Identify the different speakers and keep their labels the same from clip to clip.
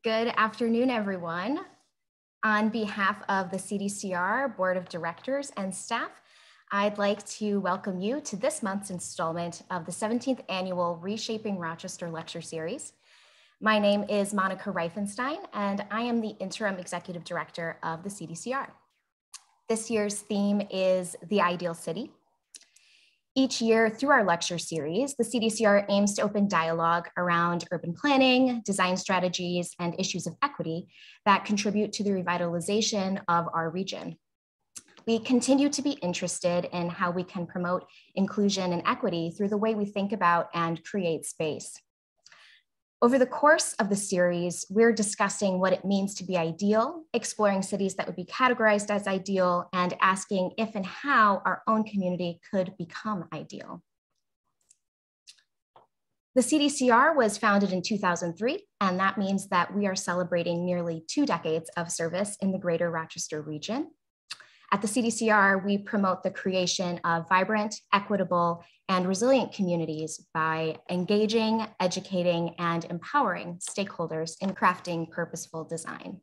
Speaker 1: Good afternoon, everyone. On behalf of the CDCR Board of Directors and staff, I'd like to welcome you to this month's installment of the 17th Annual Reshaping Rochester Lecture Series. My name is Monika Reifenstein, and I am the Interim Executive Director of the CDCR. This year's theme is the ideal city. Each year through our lecture series, the CDCR aims to open dialogue around urban planning, design strategies, and issues of equity that contribute to the revitalization of our region. We continue to be interested in how we can promote inclusion and equity through the way we think about and create space. Over the course of the series, we're discussing what it means to be ideal, exploring cities that would be categorized as ideal, and asking if and how our own community could become ideal. The CDCR was founded in 2003, and that means that we are celebrating nearly 2 decades of service in the greater Rochester region. At the CDCR, we promote the creation of vibrant, equitable, and resilient communities by engaging, educating, and empowering stakeholders in crafting purposeful design.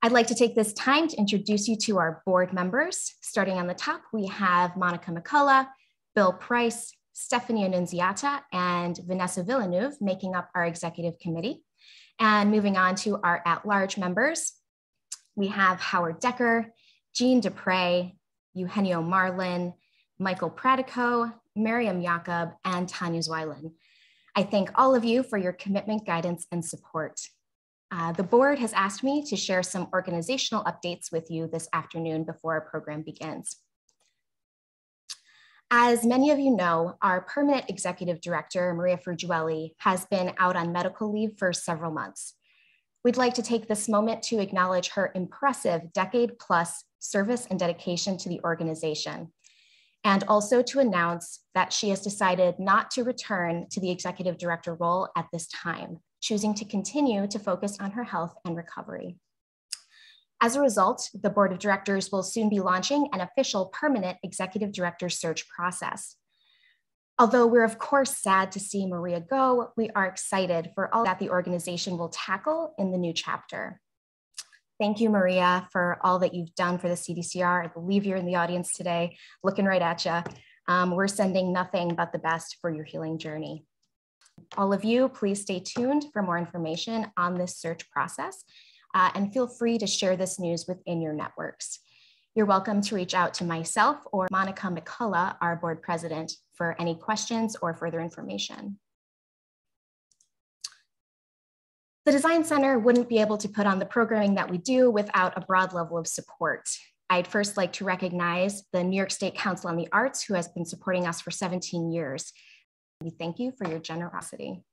Speaker 1: I'd like to take this time to introduce you to our board members. Starting on the top, we have Monika McCullough, Bill Price, Stephanie Annunziata, and Vanessa Villeneuve making up our executive committee. And moving on to our at-large members, we have Howard Decker, Jean Dupre, Eugenio Marlin, Michael Pratico, Miriam Jacob, and Tanya Zweilin. I thank all of you for your commitment, guidance, and support. The board has asked me to share some organizational updates with you this afternoon before our program begins. As many of you know, our permanent executive director, Maria Frugiueli, has been out on medical leave for several months. We'd like to take this moment to acknowledge her impressive decade-plus service and dedication to the organization, and also to announce that she has decided not to return to the executive director role at this time, choosing to continue to focus on her health and recovery. As a result, the board of directors will soon be launching an official permanent executive director search process. Although we're of course sad to see Maria go, we are excited for all that the organization will tackle in the new chapter. Thank you, Maria, for all that you've done for the CDCR. I believe you're in the audience today, looking right at you. We're sending nothing but the best for your healing journey. All of you, please stay tuned for more information on this search process, and feel free to share this news within your networks. You're welcome to reach out to myself or Monika McCullough, our board president, for any questions or further information. The Design Center wouldn't be able to put on the programming that we do without a broad level of support. I'd first like to recognize the New York State Council on the Arts, who has been supporting us for 17 years. We thank you for your generosity.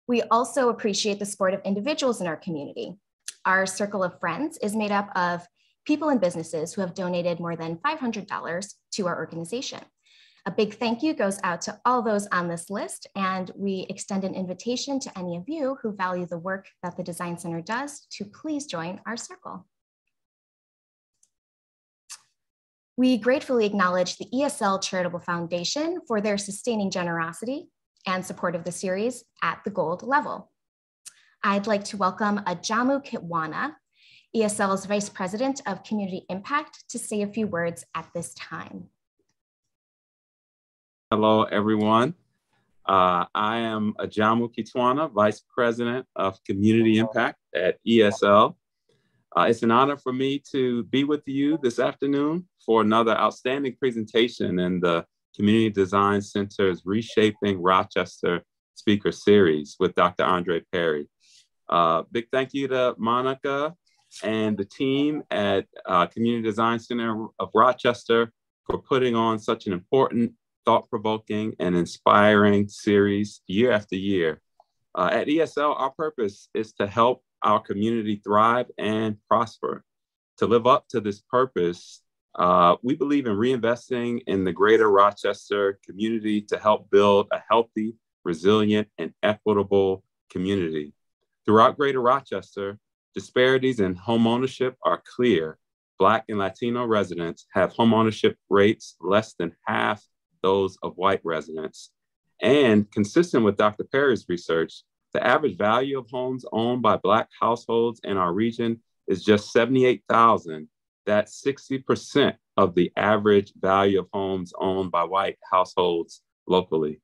Speaker 1: We also appreciate the support of individuals in our community. Our circle of friends is made up of people and businesses who have donated more than $500 to our organization. A big thank you goes out to all those on this list, and we extend an invitation to any of you who value the work that the Design Center does to please join our circle. We gratefully acknowledge the ESL Charitable Foundation for their sustaining generosity and support of the series at the gold level. I'd like to welcome Ajamu Kitwana, ESL's Vice President of Community Impact, to say a few words at this time.
Speaker 2: Hello, everyone. I am Ajamu Kitwana, Vice President of Community Impact at ESL. It's an honor for me to be with you this afternoon for another outstanding presentation in the Community Design Center's Reshaping Rochester Speaker Series with Dr. Andre Perry. Big thank you to Monika and the team at Community Design Center of Rochester for putting on such an important, thought-provoking, and inspiring series year after year. At ESL, our purpose is to help our community thrive and prosper. To live up to this purpose, we believe in reinvesting in the greater Rochester community to help build a healthy, resilient, and equitable community. Throughout greater Rochester, disparities in homeownership are clear. Black and Latino residents have homeownership rates less than half those of white residents. And consistent with Dr. Perry's research, the average value of homes owned by Black households in our region is just $78,000. That's 60% of the average value of homes owned by white households locally.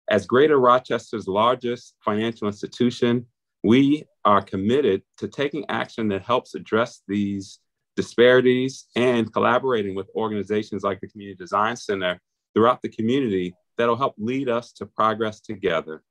Speaker 2: As Greater Rochester's largest financial institution, we are committed to taking action that helps address these disparities and collaborating with organizations like the Community Design Center throughout the community that'll help lead us to progress together.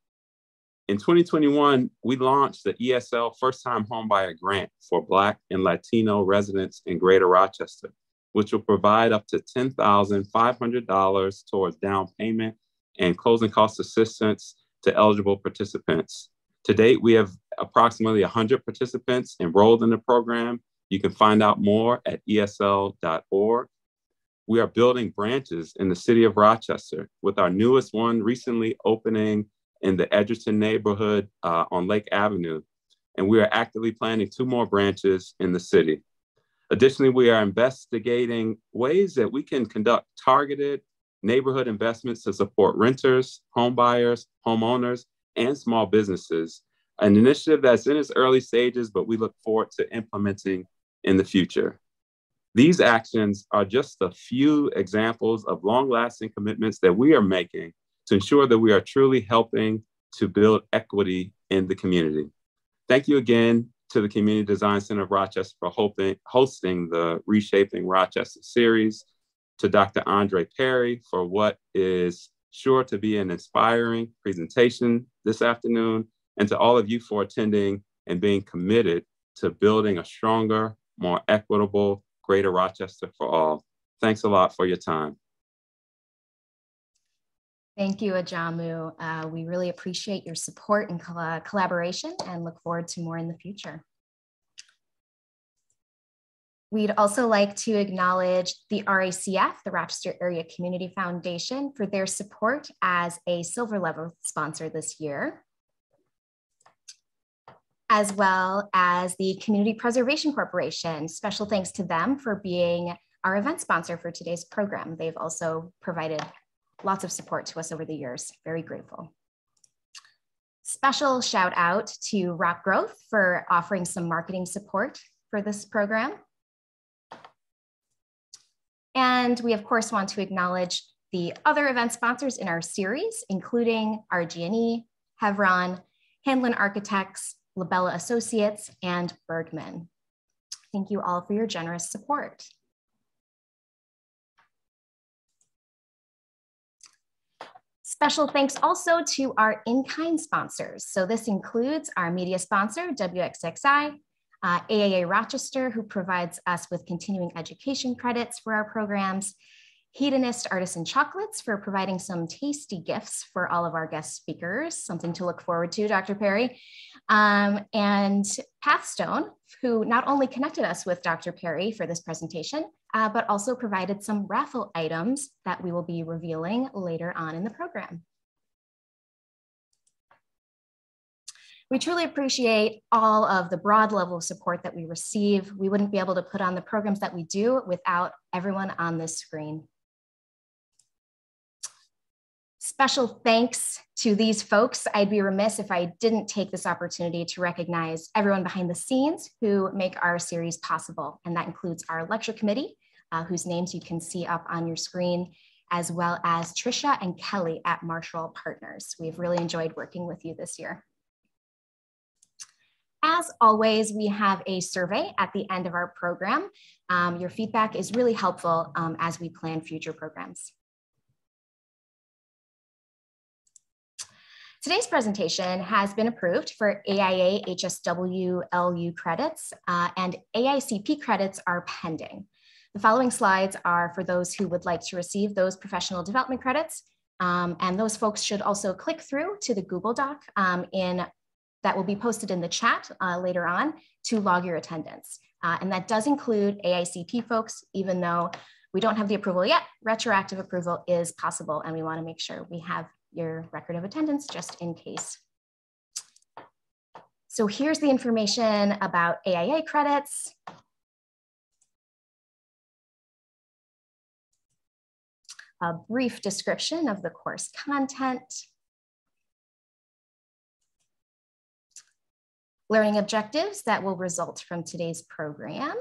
Speaker 2: In 2021, we launched the ESSO First-Time Homebuyer Grant for Black and Latino residents in Greater Rochester, which will provide up to $10,500 towards down payment and closing cost assistance to eligible participants. To date, we have approximately 100 participants enrolled in the program. You can find out more at ESL.org. We are building branches in the city of Rochester, with our newest one recently opening in the Edgerton neighborhood on Lake Avenue. And we are actively planning 2 more branches in the city. Additionally, we are investigating ways that we can conduct targeted neighborhood investments to support renters, home buyers, homeowners, and small businesses, an initiative that's in its early stages, but we look forward to implementing in the future. These actions are just a few examples of long-lasting commitments that we are making to ensure that we are truly helping to build equity in the community. Thank you again to the Community Design Center of Rochester for hosting the Reshaping Rochester series, to Dr. Andre Perry for what is sure to be an inspiring presentation this afternoon, and to all of you for attending and being committed to building a stronger, more equitable Greater Rochester for all. Thanks a lot for your time.
Speaker 1: Thank you, Ajamu. We really appreciate your support and collaboration and look forward to more in the future. We'd also like to acknowledge the RACF, the Rochester Area Community Foundation, for their support as a silver level sponsor this year, as well as the Community Preservation Corporation. Special thanks to them for being our event sponsor for today's program. They've also provided lots of support to us over the years. Very grateful. Special shout out to Rock Growth for offering some marketing support for this program. And we of course want to acknowledge the other event sponsors in our series, including RG&E, Hevron, Handlin Architects, Labella Associates, and Bergman. Thank you all for your generous support. Special thanks also to our in-kind sponsors. So this includes our media sponsor, WXXI, AAA Rochester, who provides us with continuing education credits for our programs, Hedonist Artisan Chocolates for providing some tasty gifts for all of our guest speakers, something to look forward to, Dr. Perry, and Pathstone, who not only connected us with Dr. Perry for this presentation, but also provided some raffle items that we will be revealing later on in the program. We truly appreciate all of the broad level of support that we receive. We wouldn't be able to put on the programs that we do without everyone on this screen. Special thanks to these folks. I'd be remiss if I didn't take this opportunity to recognize everyone behind the scenes who make our series possible. And that includes our lecture committee, whose names you can see up on your screen, as well as Trisha and Kelly at Marshall Partners. We've really enjoyed working with you this year. As always, we have a survey at the end of our program. Your feedback is really helpful as we plan future programs. Today's presentation has been approved for AIA HSW LU credits and AICP credits are pending. The following slides are for those who would like to receive those professional development credits. And those folks should also click through to the Google Doc that will be posted in the chat later on to log your attendance. And that does include AICP folks, even though we don't have the approval yet, retroactive approval is possible. And we wanna make sure we have your record of attendance just in case. So here's the information about AIA credits. A brief description of the course content. learning objectives that will result from today's program.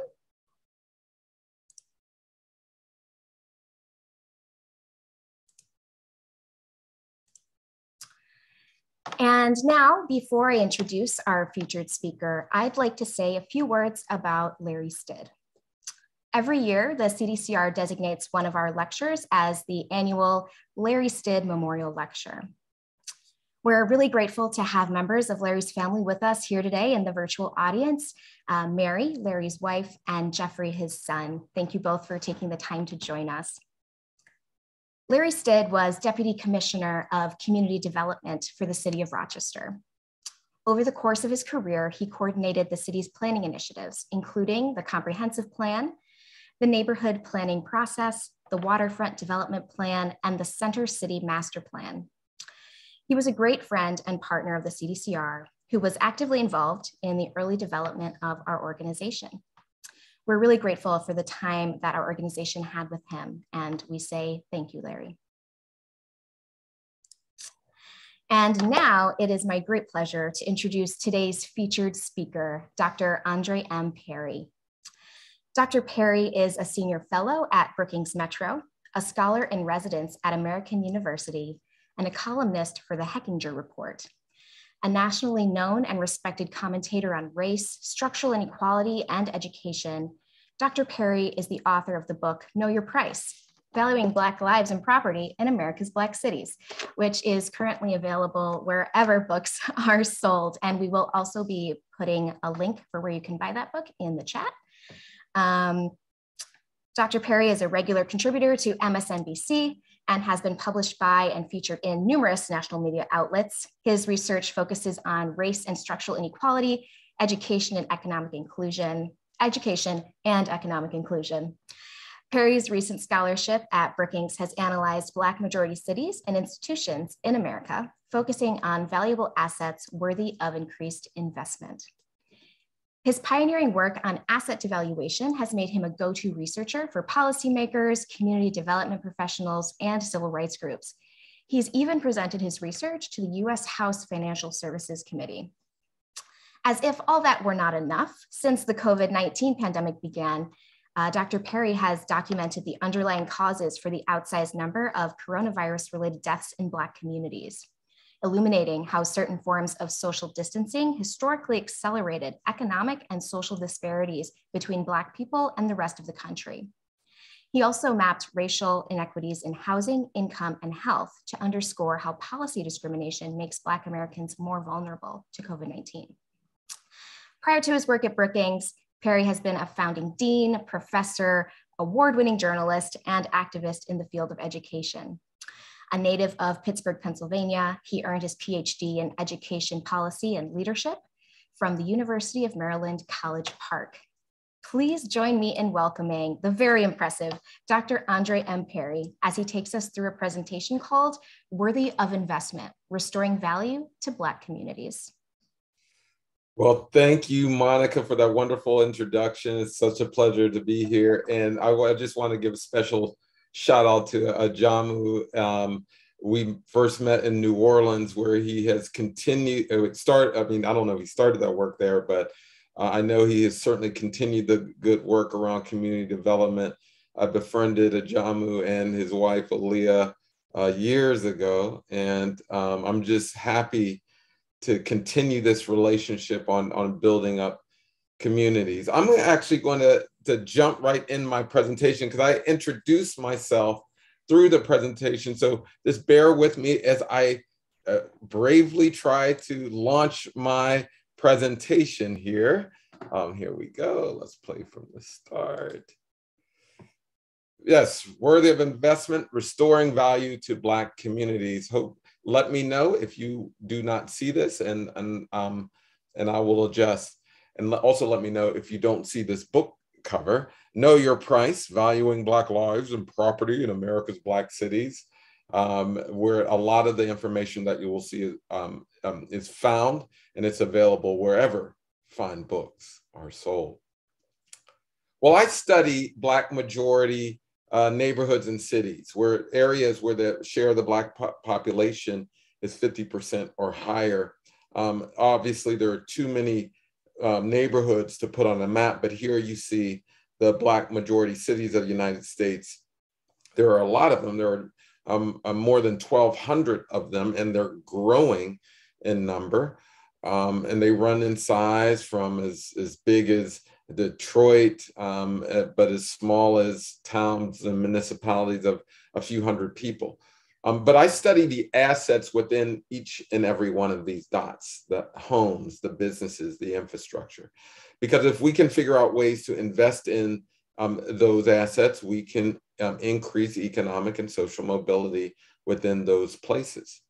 Speaker 1: And now, before I introduce our featured speaker, I'd like to say a few words about Larry Stidd. Every year, the CDCR designates one of our lectures as the annual Larry Stidd Memorial Lecture. We're really grateful to have members of Larry's family with us here today in the virtual audience, Mary, Larry's wife, and Jeffrey, his son. Thank you both for taking the time to join us. Larry Stidd was Deputy Commissioner of Community Development for the City of Rochester. Over the course of his career, he coordinated the city's planning initiatives, including the Comprehensive Plan, the Neighborhood Planning Process, the Waterfront Development Plan, and the Center City Master Plan. He was a great friend and partner of the CDCR, who was actively involved in the early development of our organization. We're really grateful for the time that our organization had with him, and we say thank you, Larry. And now it is my great pleasure to introduce today's featured speaker, Dr. Andre M. Perry. Dr. Perry is a senior fellow at Brookings Metro, a scholar in residence at American University, and a columnist for the Hechinger Report. A nationally known and respected commentator on race, structural inequality, and education, Dr. Perry is the author of the book, Know Your Price, Valuing Black Lives and Property in America's Black Cities, which is currently available wherever books are sold. And we will also be putting a link for where you can buy that book in the chat. Dr. Perry is a regular contributor to MSNBC and has been published by and featured in numerous national media outlets. His research focuses on race and structural inequality, education and economic inclusion. Perry's recent scholarship at Brookings has analyzed Black majority cities and institutions in America, focusing on valuable assets worthy of increased investment. His pioneering work on asset devaluation has made him a go-to researcher for policymakers, community development professionals, and civil rights groups. He's even presented his research to the US House Financial Services Committee. As if all that were not enough, since the COVID-19 pandemic began, Dr. Perry has documented the underlying causes for the outsized number of coronavirus-related deaths in Black communities, illuminating how certain forms of social distancing historically accelerated economic and social disparities between Black people and the rest of the country. He also mapped racial inequities in housing, income, and health to underscore how policy discrimination makes Black Americans more vulnerable to COVID-19. Prior to his work at Brookings, Perry has been a founding dean, professor, award-winning journalist, and activist in the field of education. A native of Pittsburgh, Pennsylvania, he earned his PhD in education policy and leadership from the University of Maryland, College Park. Please join me in welcoming the very impressive Dr. Andre M. Perry as he takes us through a presentation called Worthy of Investment, Restoring Value to Black Communities.
Speaker 3: Well, thank you, Monica, for that wonderful introduction. It's such a pleasure to be here. And I just want to give a special shout out to Ajamu. We first met in New Orleans, where he has continued, I don't know if he started that work there, but I know he has certainly continued the good work around community development. I befriended Ajamu and his wife, Aaliyah, years ago. And I'm just happy to continue this relationship on building up communities. I'm actually going to jump right in my presentation because I introduced myself through the presentation. So just bear with me as I bravely try to launch my presentation here. Here we go. Let's play from the start. Yes, worthy of investment, restoring value to Black communities. Let me know if you do not see this, and I will adjust. And also let me know if you don't see this book cover, Know Your Price, Valuing Black Lives and Property in America's Black Cities, where a lot of the information that you will see is found, and it's available wherever fine books are sold. Well, I study Black majority neighborhoods and cities, where areas where the share of the Black population is 50% or higher. Obviously, there are too many neighborhoods to put on a map, but here you see the Black majority cities of the United States. There are a lot of them. There are more than 1,200 of them, and they're growing in number. And they run in size from as big as Detroit, but as small as towns and municipalities of a few hundred people. But I study the assets within each and every one of these dots, the homes, the businesses, the infrastructure. Because if we can figure out ways to invest in those assets, we can increase economic and social mobility within those places.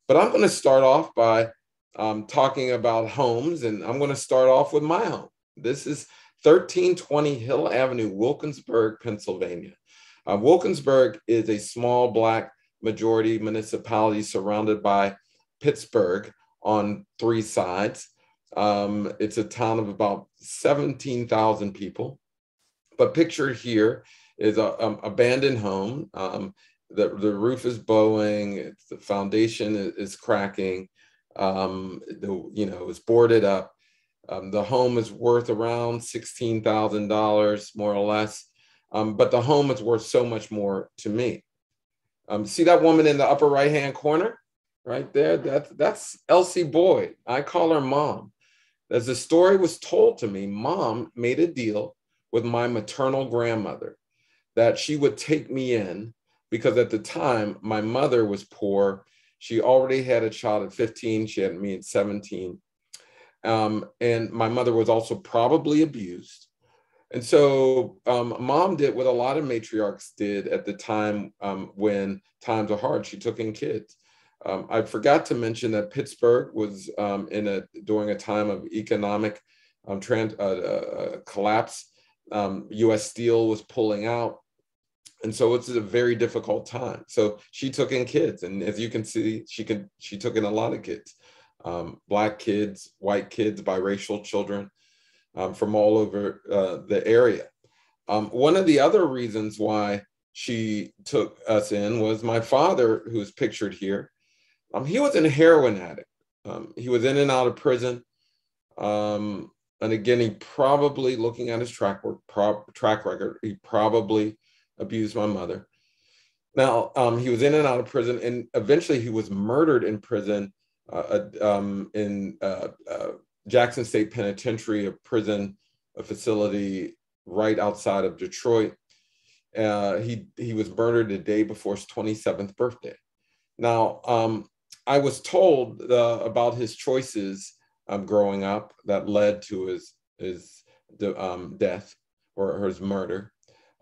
Speaker 3: But I'm going to start off by talking about homes, and I'm going to start off with my home. This is 1320 Hill Avenue, Wilkinsburg, Pennsylvania. Wilkinsburg is a small Black majority municipality surrounded by Pittsburgh on 3 sides. It's a town of about 17,000 people. But pictured here is an abandoned home. The roof is bowing, the foundation is cracking, it's boarded up. The home is worth around $16,000, more or less. But the home is worth so much more to me. See that woman in the upper right-hand corner? Right there, that's Elsie Boyd. I call her Mom. As the story was told to me, Mom made a deal with my maternal grandmother that she would take me in because at the time, my mother was poor. She already had a child at 15. She had me at 17. And my mother was also probably abused. And so Mom did what a lot of matriarchs did at the time when times are hard. She took in kids. I forgot to mention that Pittsburgh was during a time of economic collapse. U.S. Steel was pulling out. And so it's a very difficult time. So she took in kids. And as you can see, she took in a lot of kids, Black kids, white kids, biracial children. From all over the area. One of the other reasons why she took us in was my father, who's pictured here. He was a heroin addict. He was in and out of prison. And again, he probably, looking at his track record, he probably abused my mother. Now, he was in and out of prison, and eventually he was murdered in prison in Jackson State Penitentiary, a facility right outside of Detroit. He was murdered the day before his 27th birthday. Now, I was told about his choices growing up that led to his death or his murder.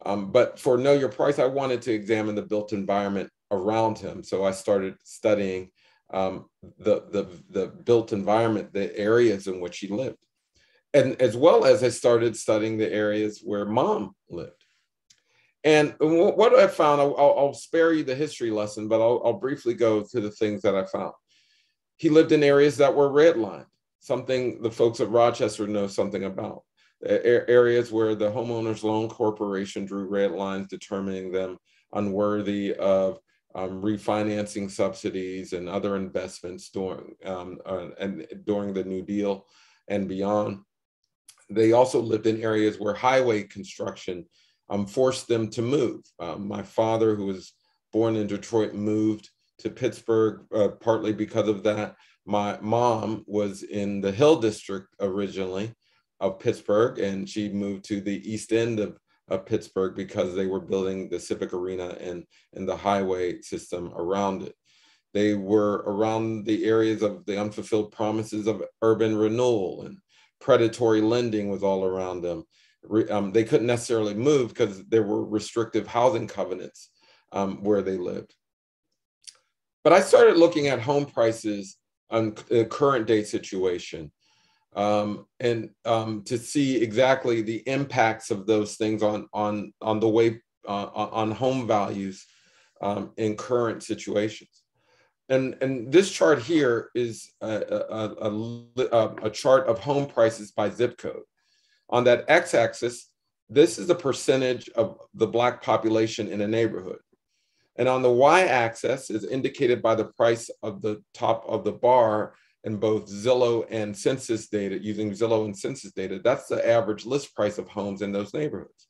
Speaker 3: But for Know Your Price, I wanted to examine the built environment around him. So I started studying the built environment, the areas in which he lived. And as well as I started studying the areas where Mom lived. And what I found, I'll spare you the history lesson, but I'll briefly go to the things that I found. He lived in areas that were redlined, something the folks at Rochester know something about. Areas where the Homeowners Loan Corporation drew red lines, determining them unworthy of refinancing subsidies and other investments during the New Deal and beyond. They also lived in areas where highway construction forced them to move. My father, who was born in Detroit, moved to Pittsburgh partly because of that. My mom was in the Hill District originally of Pittsburgh, and she moved to the East End of Pittsburgh because they were building the Civic Arena and the highway system around it. They were around the areas of the unfulfilled promises of urban renewal, and predatory lending was all around them. They couldn't necessarily move because there were restrictive housing covenants where they lived. But I started looking at home prices on the current day situation and to see exactly the impacts of those things on the way on home values in current situations. And this chart here is a chart of home prices by zip code. On that x-axis, this is the percentage of the Black population in a neighborhood. And on the y-axis is indicated by the price of the top of the bar, in both Zillow and census data, using Zillow and census data, that's the average list price of homes in those neighborhoods.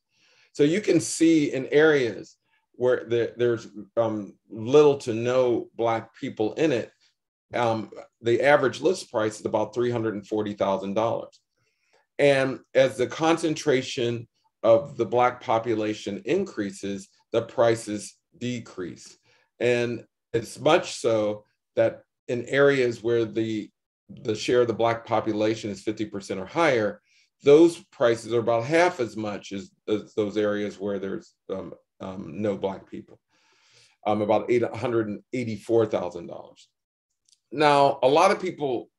Speaker 3: So you can see in areas where there's little to no Black people in it, the average list price is about $340,000. And as the concentration of the Black population increases, the prices decrease. And it's much so that in areas where the share of the Black population is 50% or higher, those prices are about half as much as those areas where there's no Black people, about $184,000. Now, a lot of people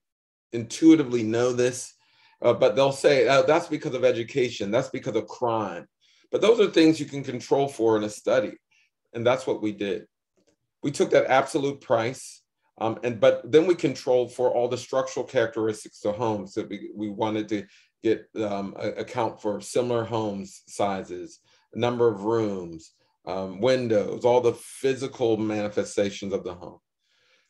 Speaker 3: intuitively know this, but they'll say, that's because of education, that's because of crime. But those are things you can control for in a study. And that's what we did. We took that absolute price, but then we controlled for all the structural characteristics of homes. So we wanted to account for similar homes sizes, number of rooms, windows, all the physical manifestations of the home.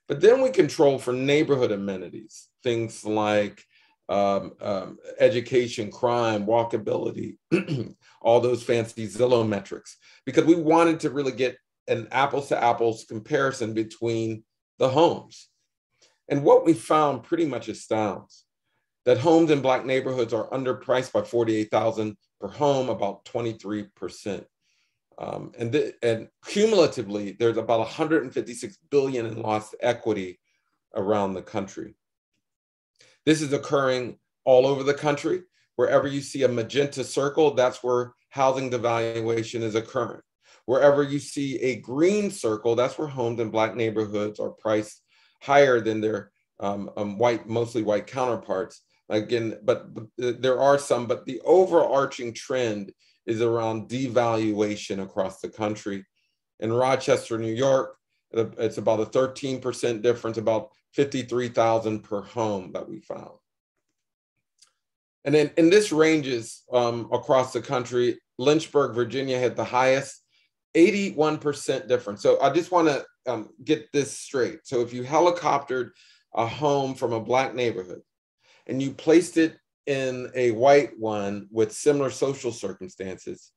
Speaker 3: But then we control for neighborhood amenities, things like education, crime, walkability, all those fancy Zillow metrics, because we wanted to really get an apples to apples comparison between the homes. And what we found pretty much astounds, that homes in Black neighborhoods are underpriced by $48,000 per home, about 23%. And cumulatively, there's about $156 billion in lost equity around the country. This is occurring all over the country. Wherever you see a magenta circle, that's where housing devaluation is occurring. Wherever you see a green circle, that's where homes in Black neighborhoods are priced higher than their mostly white counterparts. Again, but there are some, but the overarching trend is around devaluation across the country. In Rochester, New York, it's about a 13% difference, about $53,000 per home that we found. And then, and this ranges across the country. Lynchburg, Virginia had the highest, 81% difference. So I just want to get this straight. So if you helicoptered a home from a Black neighborhood and you placed it in a white one with similar social circumstances,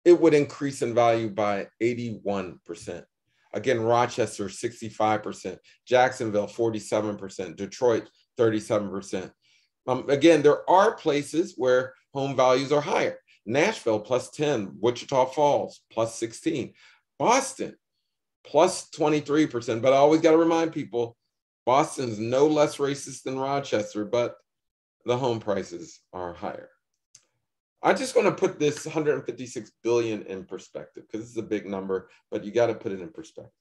Speaker 3: it would increase in value by 81%. Again, Rochester, 65%, Jacksonville, 47%, Detroit, 37%. Again, there are places where home values are higher. Nashville, plus 10, Wichita Falls, plus 16, Boston, plus 23%. But I always got to remind people, Boston's no less racist than Rochester, but the home prices are higher. I'm just going to put this 156 billion in perspective, because this is a big number, but you got to put it in perspective.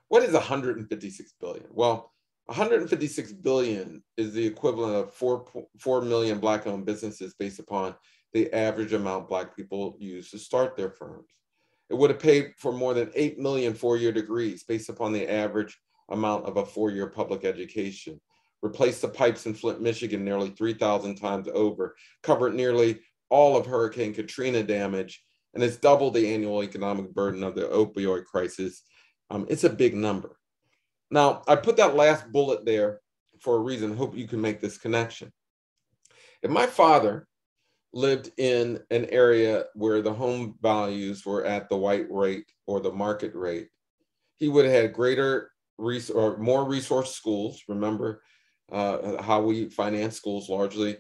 Speaker 3: What is 156 billion? Well, 156 billion is the equivalent of 4 million Black-owned businesses based upon the average amount Black people use to start their firms. It would have paid for more than 8 million four-year degrees based upon the average amount of a four-year public education. Replaced the pipes in Flint, Michigan nearly 3,000 times over, covered nearly all of Hurricane Katrina damage, and it's doubled the annual economic burden of the opioid crisis. It's a big number. Now, I put that last bullet there for a reason. Hope you can make this connection. If my father lived in an area where the home values were at the white rate or the market rate, he would have had more resource schools. Remember how we finance schools largely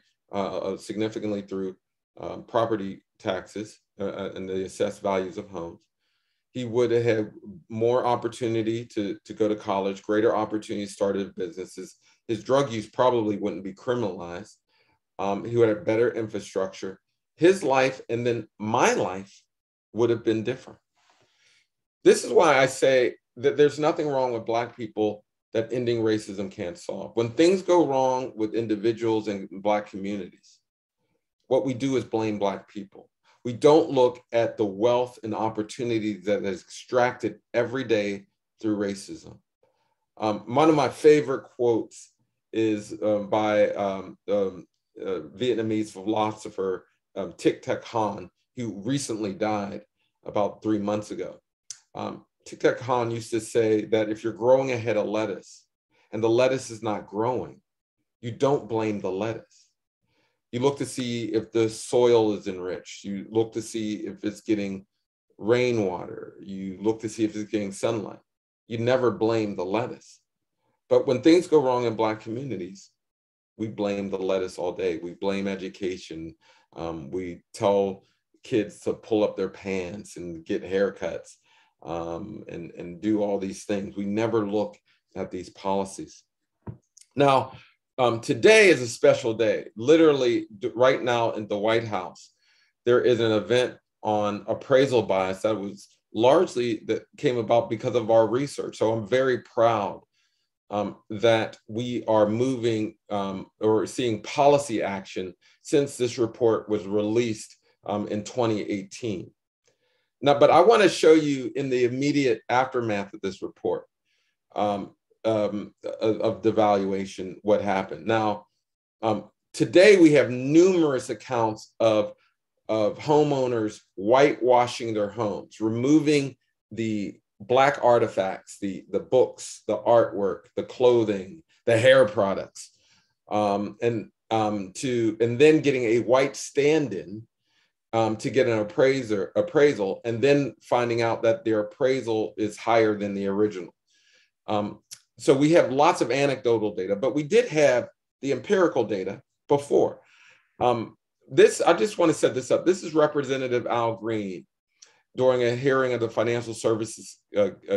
Speaker 3: significantly through property taxes and the assessed values of homes. He would have had more opportunity to go to college, greater opportunity to start businesses. His drug use probably wouldn't be criminalized. He would have better infrastructure. His life and then my life would have been different. This is why I say that there's nothing wrong with Black people that ending racism can't solve. When things go wrong with individuals and Black communities, what we do is blame Black people. We don't look at the wealth and opportunity that is extracted every day through racism. One of my favorite quotes is by Vietnamese philosopher Thich Thich Han, who recently died about 3 months ago. Thich Thich Han used to say that if you're growing a head of lettuce and the lettuce is not growing, You don't blame the lettuce. You look to see if the soil is enriched. You look to see if it's getting rainwater. You look to see if it's getting sunlight. You never blame the lettuce. But when things go wrong in Black communities, we blame the lettuce all day. We blame education. We tell kids to pull up their pants and get haircuts and do all these things. We never look at these policies. Now, today is a special day. Literally, right now in the White House, there is an event on appraisal bias that was largely that came about because of our research. So I'm very proud that we are moving or seeing policy action since this report was released in 2018. Now, but I want to show you in the immediate aftermath of this report of devaluation what happened. Now, today we have numerous accounts of homeowners whitewashing their homes, removing the Black artifacts, the books, the artwork, the clothing, the hair products, and then getting a white stand-in to get an appraisal, and then finding out that their appraisal is higher than the original. So we have lots of anecdotal data, but we did have the empirical data before. I just want to set this up. This is Representative Al Green during a hearing of the Financial Services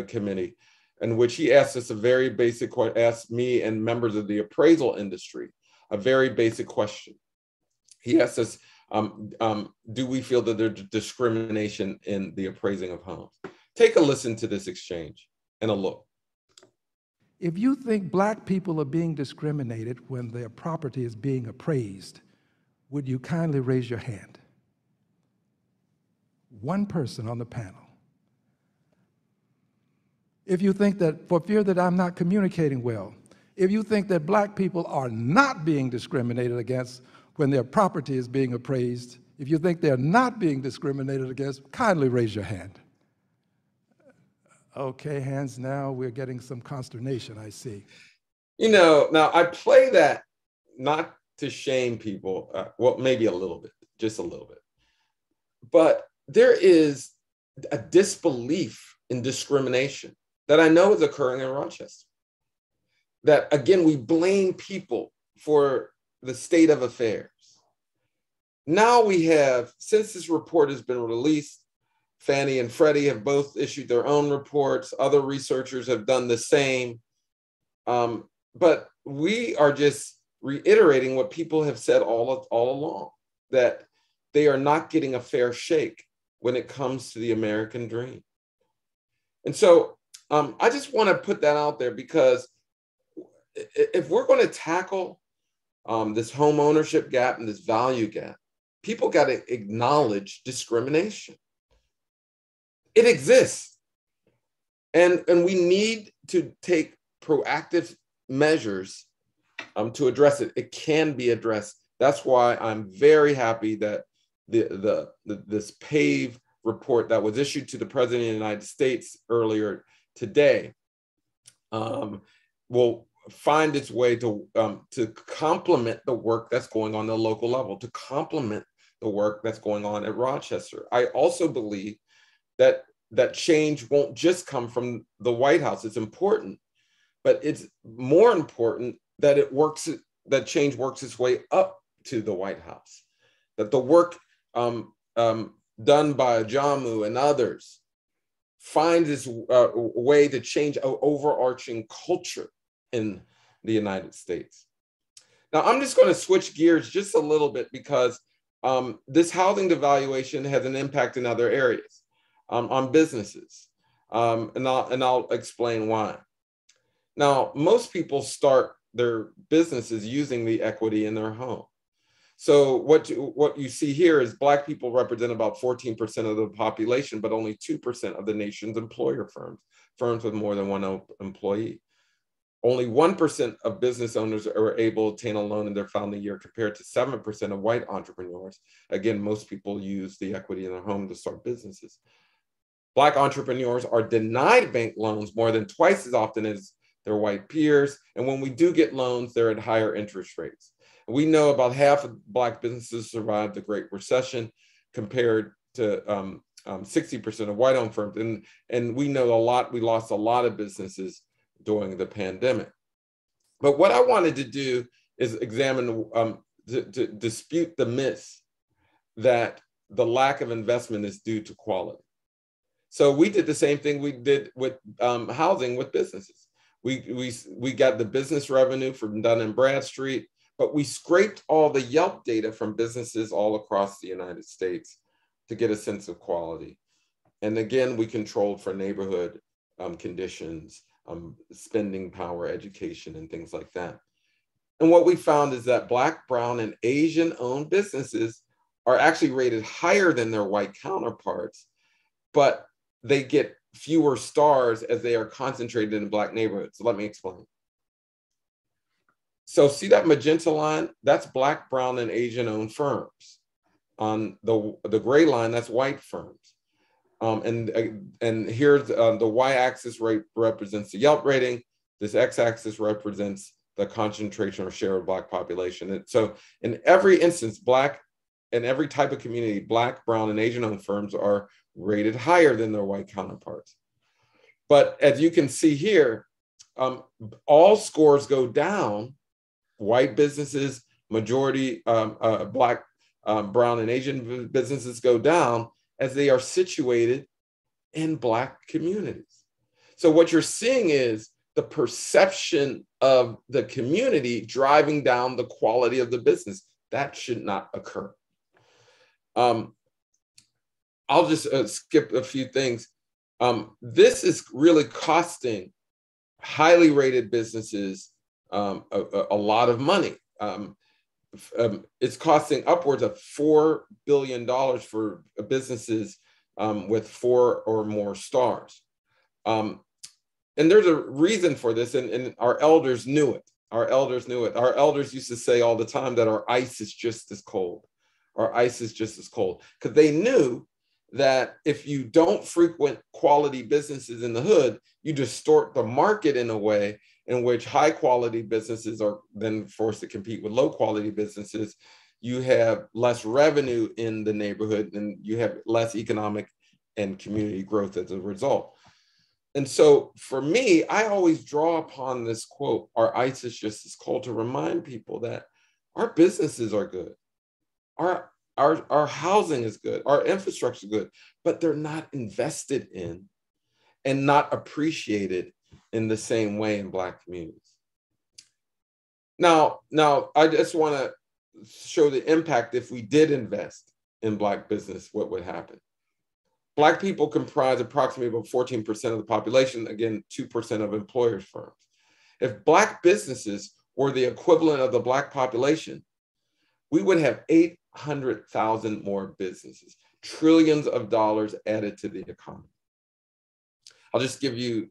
Speaker 3: Committee, in which he asked us a very basic question, asked me and members of the appraisal industry a very basic question. He asked us, do we feel that there's discrimination in the appraising of homes? Take a listen to this exchange and a look.
Speaker 4: If you think Black people are being discriminated when their property is being appraised, would you kindly raise your hand? One person on the panel. If you think that, for fear that I'm not communicating well, if you think that Black people are not being discriminated against when their property is being appraised, if you think they're not being discriminated against, kindly raise your hand. Okay, hands now, we're getting some consternation, I see.
Speaker 3: You know, now I play that not to shame people, well, maybe a little bit, just a little bit. But there is a disbelief in discrimination that I know is occurring in Rochester. That, again, we blame people for the state of affairs. Now we have, since this report has been released, Fannie and Freddie have both issued their own reports. Other researchers have done the same. But we are just reiterating what people have said all along, that they are not getting a fair shake when it comes to the American dream. And so I just want to put that out there, because if we're going to tackle this home ownership gap and this value gap, people got to acknowledge discrimination. It exists. And we need to take proactive measures to address it. It can be addressed. That's why I'm very happy that this PAVE report that was issued to the President of the United States earlier today will find its way to complement the work that's going on at the local level, to complement the work that's going on at Rochester. I also believe that change won't just come from the White House. It's important, but it's more important that that change works its way up to the White House, that the work done by Jamu and others finds its way to change an overarching culture in the United States. Now, I'm just going to switch gears just a little bit, because this housing devaluation has an impact in other areas, on businesses, and I'll explain why. Now, most people start their businesses using the equity in their home. So what you see here is Black people represent about 14% of the population, but only 2% of the nation's employer firms with more than one employee. Only 1% of business owners are able to obtain a loan in their founding year, compared to 7% of white entrepreneurs. Again, most people use the equity in their home to start businesses. Black entrepreneurs are denied bank loans more than twice as often as their white peers. And when we do get loans, they're at higher interest rates. We know about half of Black businesses survived the Great Recession compared to 60% of white-owned firms. And we know we lost a lot of businesses during the pandemic. But what I wanted to do is examine, to dispute the myth that the lack of investment is due to quality. So we did the same thing we did with housing with businesses. We got the business revenue from Dun & Bradstreet, but we scraped all the Yelp data from businesses all across the United States to get a sense of quality. And again, we controlled for neighborhood conditions, spending power, education, and things like that. And what we found is that Black, brown, and Asian-owned businesses are actually rated higher than their white counterparts, but they get fewer stars as they are concentrated in Black neighborhoods. So let me explain. So see that magenta line? That's Black, brown, and Asian-owned firms. On the gray line, that's white firms. And here's the y-axis rate represents the Yelp rating. This x-axis represents the concentration or share of Black population. And so in every instance, Black and every type of community, Black, brown, and Asian-owned firms are rated higher than their white counterparts. But as you can see here, all scores go down. White businesses, majority Black, brown, and Asian businesses go down as they are situated in Black communities. So what you're seeing is the perception of the community driving down the quality of the business. That should not occur. I'll just skip a few things. This is really costing highly rated businesses a lot of money. It's costing upwards of $4 billion for businesses with 4 or more stars. And there's a reason for this, and our elders knew it. Our elders knew it. Our elders used to say all the time that our ice is just as cold. Our ice is just as cold, because they knew that if you don't frequent quality businesses in the hood, you distort the market in a way in which high quality businesses are then forced to compete with low quality businesses. You have less revenue in the neighborhood and you have less economic and community growth as a result. And so for me, I always draw upon this quote, our ice is just as cold, to remind people that our businesses are good. Our housing is good, our infrastructure is good, but they're not invested in and not appreciated in the same way in Black communities. Now I just want to show the impact if we did invest in Black business, what would happen. Black people comprise approximately about 14% of the population, again, 2% of employers' firms. If Black businesses were the equivalent of the Black population, we would have 800,000 more businesses, trillions of dollars added to the economy. I'll just give you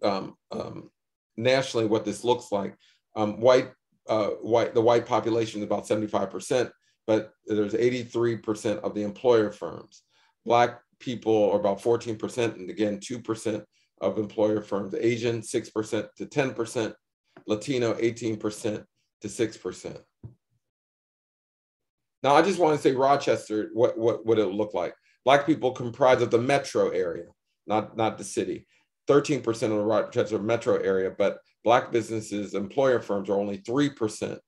Speaker 3: nationally what this looks like. The white population is about 75%, but there's 83% of the employer firms. Black people are about 14%, and again, 2% of employer firms. Asian, 6% to 10%. Latino, 18% to 6%. Now, I just want to say Rochester, what it'll look like. Black people comprise of the metro area, not the city. 13% of the Rochester metro area, but Black businesses, employer firms are only 3%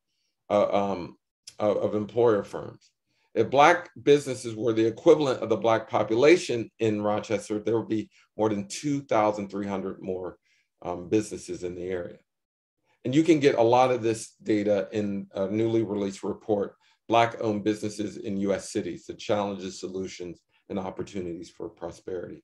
Speaker 3: of employer firms. If Black businesses were the equivalent of the Black population in Rochester, there would be more than 2,300 more businesses in the area. And you can get a lot of this data in a newly released report, Black-owned businesses in US cities, the challenges, solutions, and opportunities for prosperity.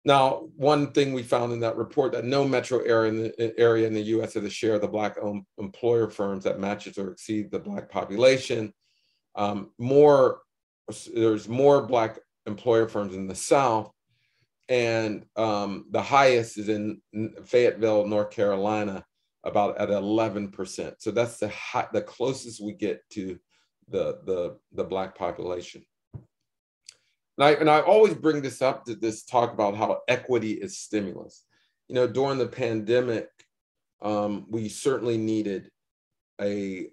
Speaker 3: Now, one thing we found in that report, that no metro area in the US has a share of the Black-owned employer firms that matches or exceeds the Black population. There's more Black employer firms in the South, and the highest is in Fayetteville, North Carolina, about at 11%. So that's the closest we get to the Black population. And I always bring this up to talk about how equity is stimulus. during the pandemic, we certainly needed a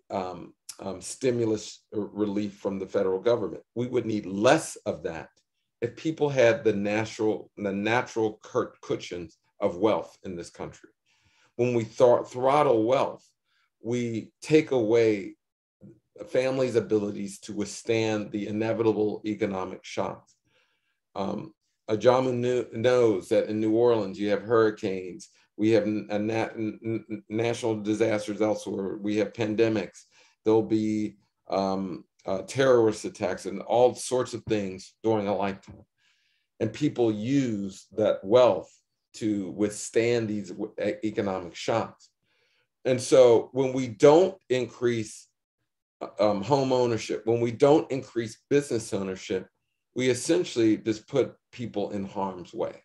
Speaker 3: stimulus relief from the federal government. We would need less of that if people had the natural cushions of wealth in this country. When we throttle wealth, we take away families' abilities to withstand the inevitable economic shocks. Ajamu knows that in New Orleans, you have hurricanes, we have national disasters elsewhere, we have pandemics, there'll be terrorist attacks and all sorts of things during a lifetime. And people use that wealth to withstand these economic shocks. And so when we don't increase home ownership, when we don't increase business ownership, we essentially just put people in harm's way.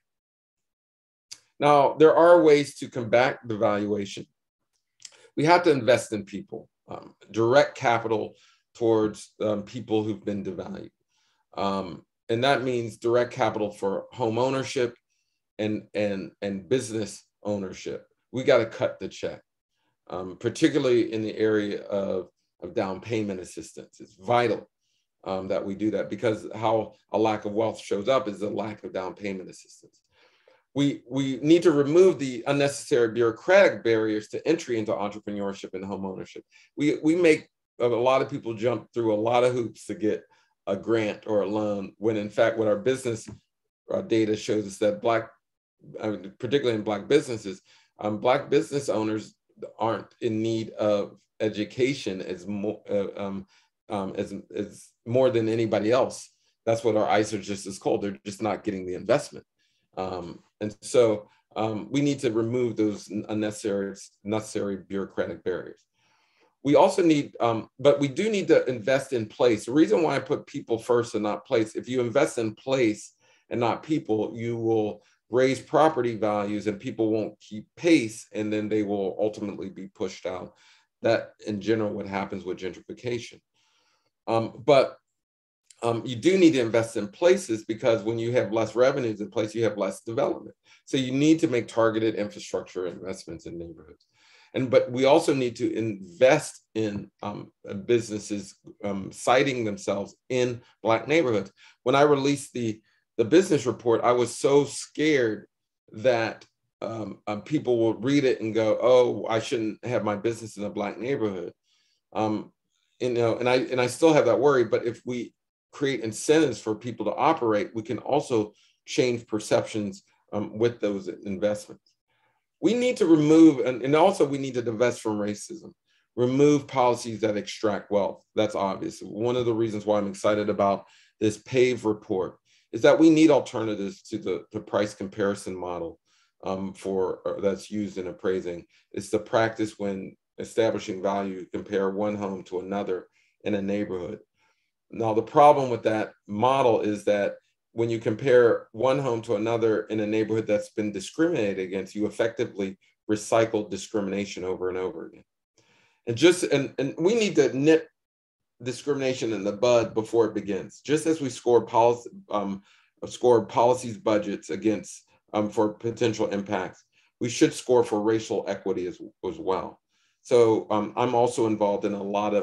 Speaker 3: Now, there are ways to combat devaluation. We have to invest in people, direct capital towards people who've been devalued. And that means direct capital for home ownership and business ownership. We got to cut the check, particularly in the area of down payment assistance. It's vital that we do that, because how a lack of wealth shows up is a lack of down payment assistance. We need to remove the unnecessary bureaucratic barriers to entry into entrepreneurship and home ownership. We make a lot of people jump through a lot of hoops to get a grant or a loan, when in fact what our business data shows us that particularly in Black businesses, Black business owners aren't in need of education as more than anybody else. That's what our ISO is called. They're just not getting the investment. And so we need to remove those unnecessary bureaucratic barriers. We also need, but we do need to invest in place. The reason why I put people first and not place, if you invest in place and not people, you will raise property values and people won't keep pace, and then they will ultimately be pushed out. That in general what happens with gentrification. But you do need to invest in places, because when you have less revenues in place, you have less development. So you need to make targeted infrastructure investments in neighborhoods. But we also need to invest in businesses siting themselves in Black neighborhoods. When I released the business report, I was so scared that people will read it and go, "Oh, I shouldn't have my business in a Black neighborhood." And I still have that worry. But if we create incentives for people to operate, we can also change perceptions with those investments. We need to remove, and also we need to divest from racism, remove policies that extract wealth. That's obvious. One of the reasons why I'm excited about this PAVE report is that we need alternatives to the price comparison model that's used in appraising. It's the practice when establishing value, compare one home to another in a neighborhood. Now, the problem with that model is that when you compare one home to another in a neighborhood that's been discriminated against, you effectively recycle discrimination over and over again. And we need to nip discrimination in the bud before it begins. Just as we score policies budgets against for potential impacts, we should score for racial equity as well. So I'm also involved in a lot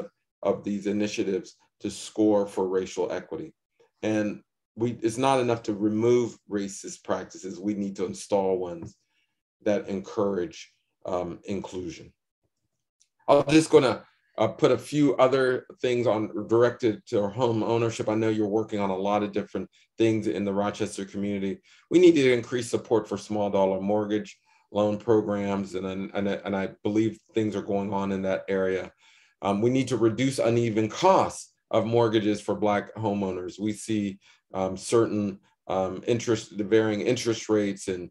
Speaker 3: of these initiatives to score for racial equity. And it's not enough to remove racist practices. We need to install ones that encourage inclusion. I'm just going to put a few other things directed to home ownership. I know you're working on a lot of different things in the Rochester community. We need to increase support for small dollar mortgage loan programs, and I believe things are going on in that area. We need to reduce uneven costs of mortgages for Black homeowners. We see certain varying interest rates and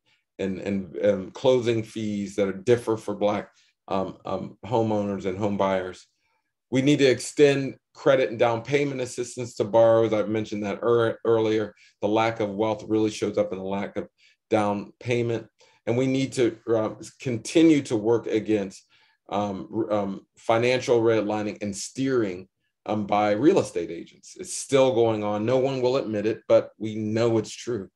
Speaker 3: closing fees that differ for Black homeowners and home buyers. We need to extend credit and down payment assistance to borrowers. I've mentioned that earlier. The lack of wealth really shows up in the lack of down payment. And we need to continue to work against financial redlining and steering by real estate agents. It's still going on. No one will admit it, but we know it's true.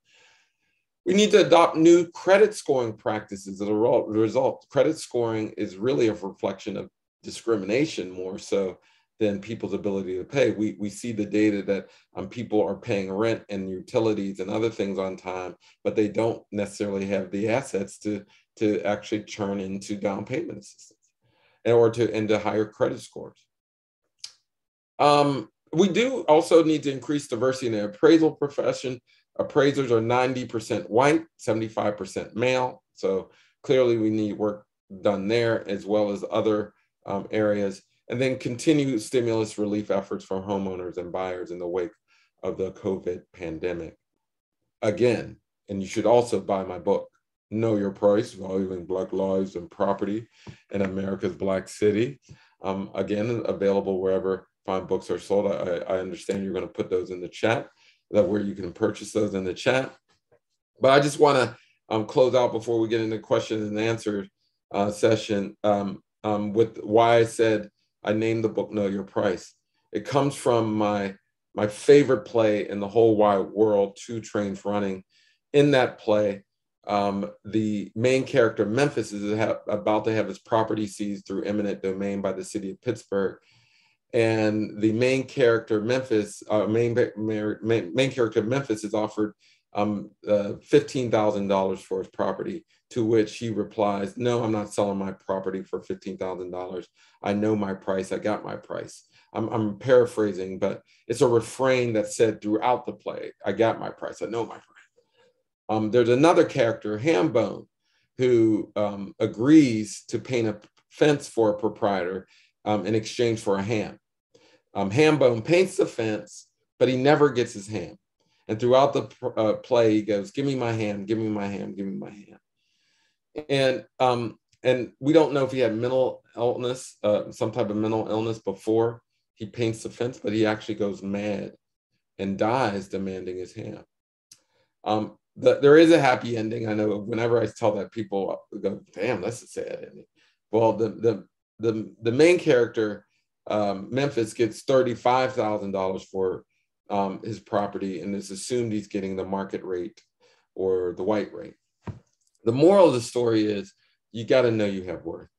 Speaker 3: We need to adopt new credit scoring practices. As a result, credit scoring is really a reflection of discrimination more so than people's ability to pay. We see the data that people are paying rent and utilities and other things on time, but they don't necessarily have the assets to actually turn into down payment assistance or into higher credit scores. We do also need to increase diversity in the appraisal profession. Appraisers are 90% white, 75% male. So clearly we need work done there as well as other areas. And then continue stimulus relief efforts for homeowners and buyers in the wake of the COVID pandemic. Again, and you should also buy my book, Know Your Price, Valuing Black Lives and Property in America's Black City. Again, available wherever fine books are sold. I understand you're going to put those in the chat, that where you can purchase those in the chat. But I just want to close out before we get into question and answer session with why I said I named the book Know Your Price. It comes from my favorite play in the whole wide world, Two Trains Running. In that play, the main character, Memphis, is about to have his property seized through eminent domain by the city of Pittsburgh. And the main character, Memphis, main character, Memphis, is offered $15,000 for his property, to which he replies, "No, I'm not selling my property for $15,000. I know my price. I got my price." I'm paraphrasing, but it's a refrain that's said throughout the play. I got my price. I know my price. There's another character, Hambone, who agrees to paint a fence for a proprietor in exchange for a ham. Hambone paints the fence, but he never gets his ham. And throughout the play, he goes, "Give me my ham, give me my ham, give me my ham." And we don't know if he had mental illness, some type of mental illness before he paints the fence, but he actually goes mad and dies demanding his ham. There is a happy ending. I know whenever I tell that, people go, "Damn, that's a sad ending." Well, the main character, Memphis, gets $35,000 for his property, and it's assumed he's getting the market rate or the white rate. The moral of the story is you got to know you have worth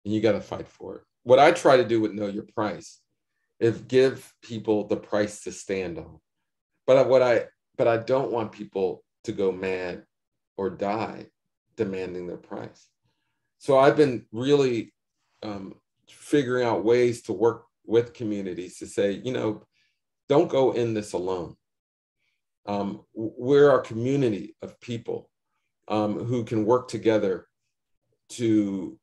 Speaker 3: and you got to fight for it. What I try to do with Know Your Price is give people the price to stand on. But I don't want people to go mad or die demanding their price. So I've been really figuring out ways to work with communities to say, don't go in this alone. We're a community of people who can work together to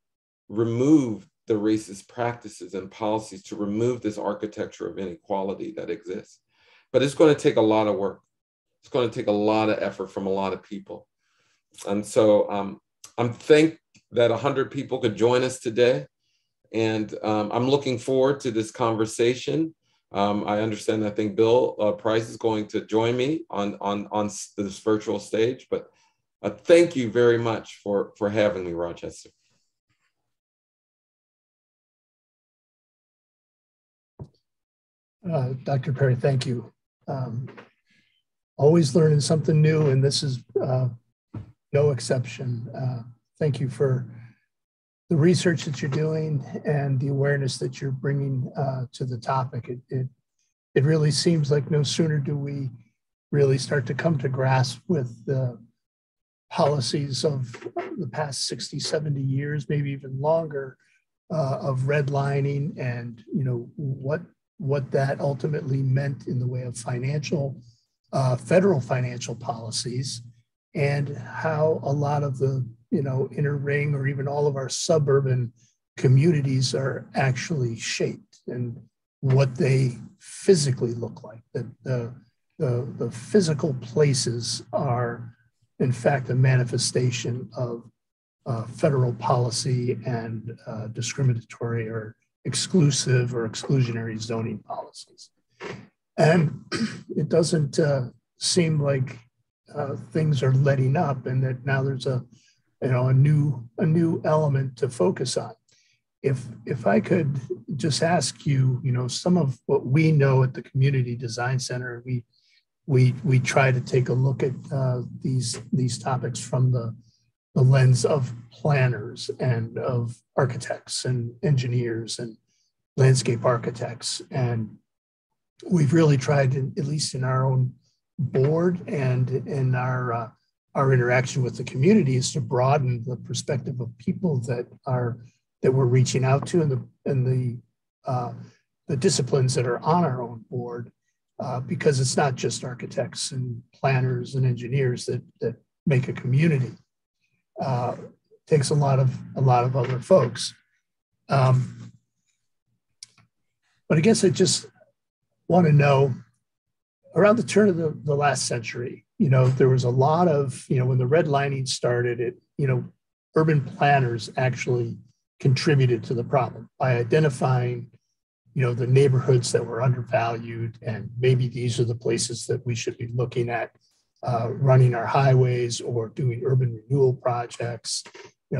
Speaker 3: remove the racist practices and policies, to remove this architecture of inequality that exists. But it's going to take a lot of work. It's going to take a lot of effort from a lot of people. And so I'm thankful that 100 people could join us today. And I'm looking forward to this conversation. I understand, I think Bill Price is going to join me on this virtual stage, but thank you very much for having me, Rochester.
Speaker 5: Dr. Perry, thank you. Always learning something new, and this is no exception. Thank you for the research that you're doing and the awareness that you're bringing to the topic. It really seems like no sooner do we really start to come to grasp with the policies of the past 60, 70 years, maybe even longer, of redlining and what that ultimately meant in the way of federal financial policies, and how a lot of the inner ring or even all of our suburban communities are actually shaped and what they physically look like. That the physical places are in fact a manifestation of federal policy and discriminatory or exclusive or exclusionary zoning policies. And it doesn't seem like things are letting up, and that now there's a new element to focus on. If I could just ask you, some of what we know at the Community Design Center, we try to take a look at these topics from the lens of planners and of architects and engineers and landscape architects. And we've really tried, at least in our own board and in our interaction with the community, is to broaden the perspective of people that we're reaching out to, and the disciplines that are on our own board, because it's not just architects and planners and engineers that make a community. It takes a lot of other folks. But I guess I just want to know, around the turn of the last century, there was a lot of, when the redlining started, urban planners actually contributed to the problem by identifying, the neighborhoods that were undervalued, and maybe these are the places that we should be looking at running our highways or doing urban renewal projects.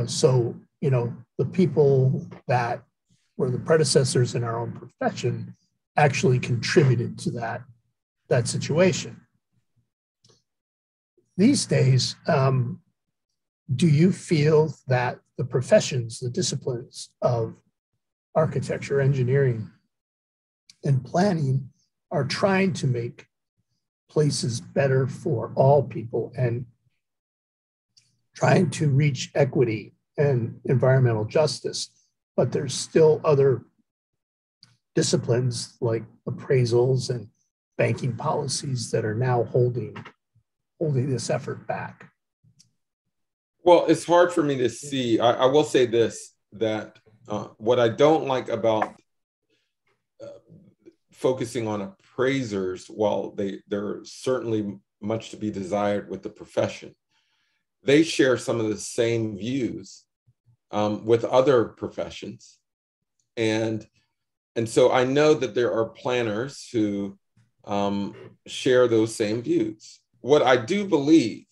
Speaker 5: So the people that were the predecessors in our own profession actually contributed to that situation. These days, do you feel that the professions, the disciplines of architecture, engineering, and planning are trying to make places better for all people and trying to reach equity and environmental justice, but there's still other disciplines like appraisals and banking policies that are now holding this effort back?
Speaker 3: Well, it's hard for me to see. I will say this, that what I don't like about focusing on appraisers, while there's certainly much to be desired with the profession, they share some of the same views with other professions. And so I know that there are planners who share those same views. What I do believe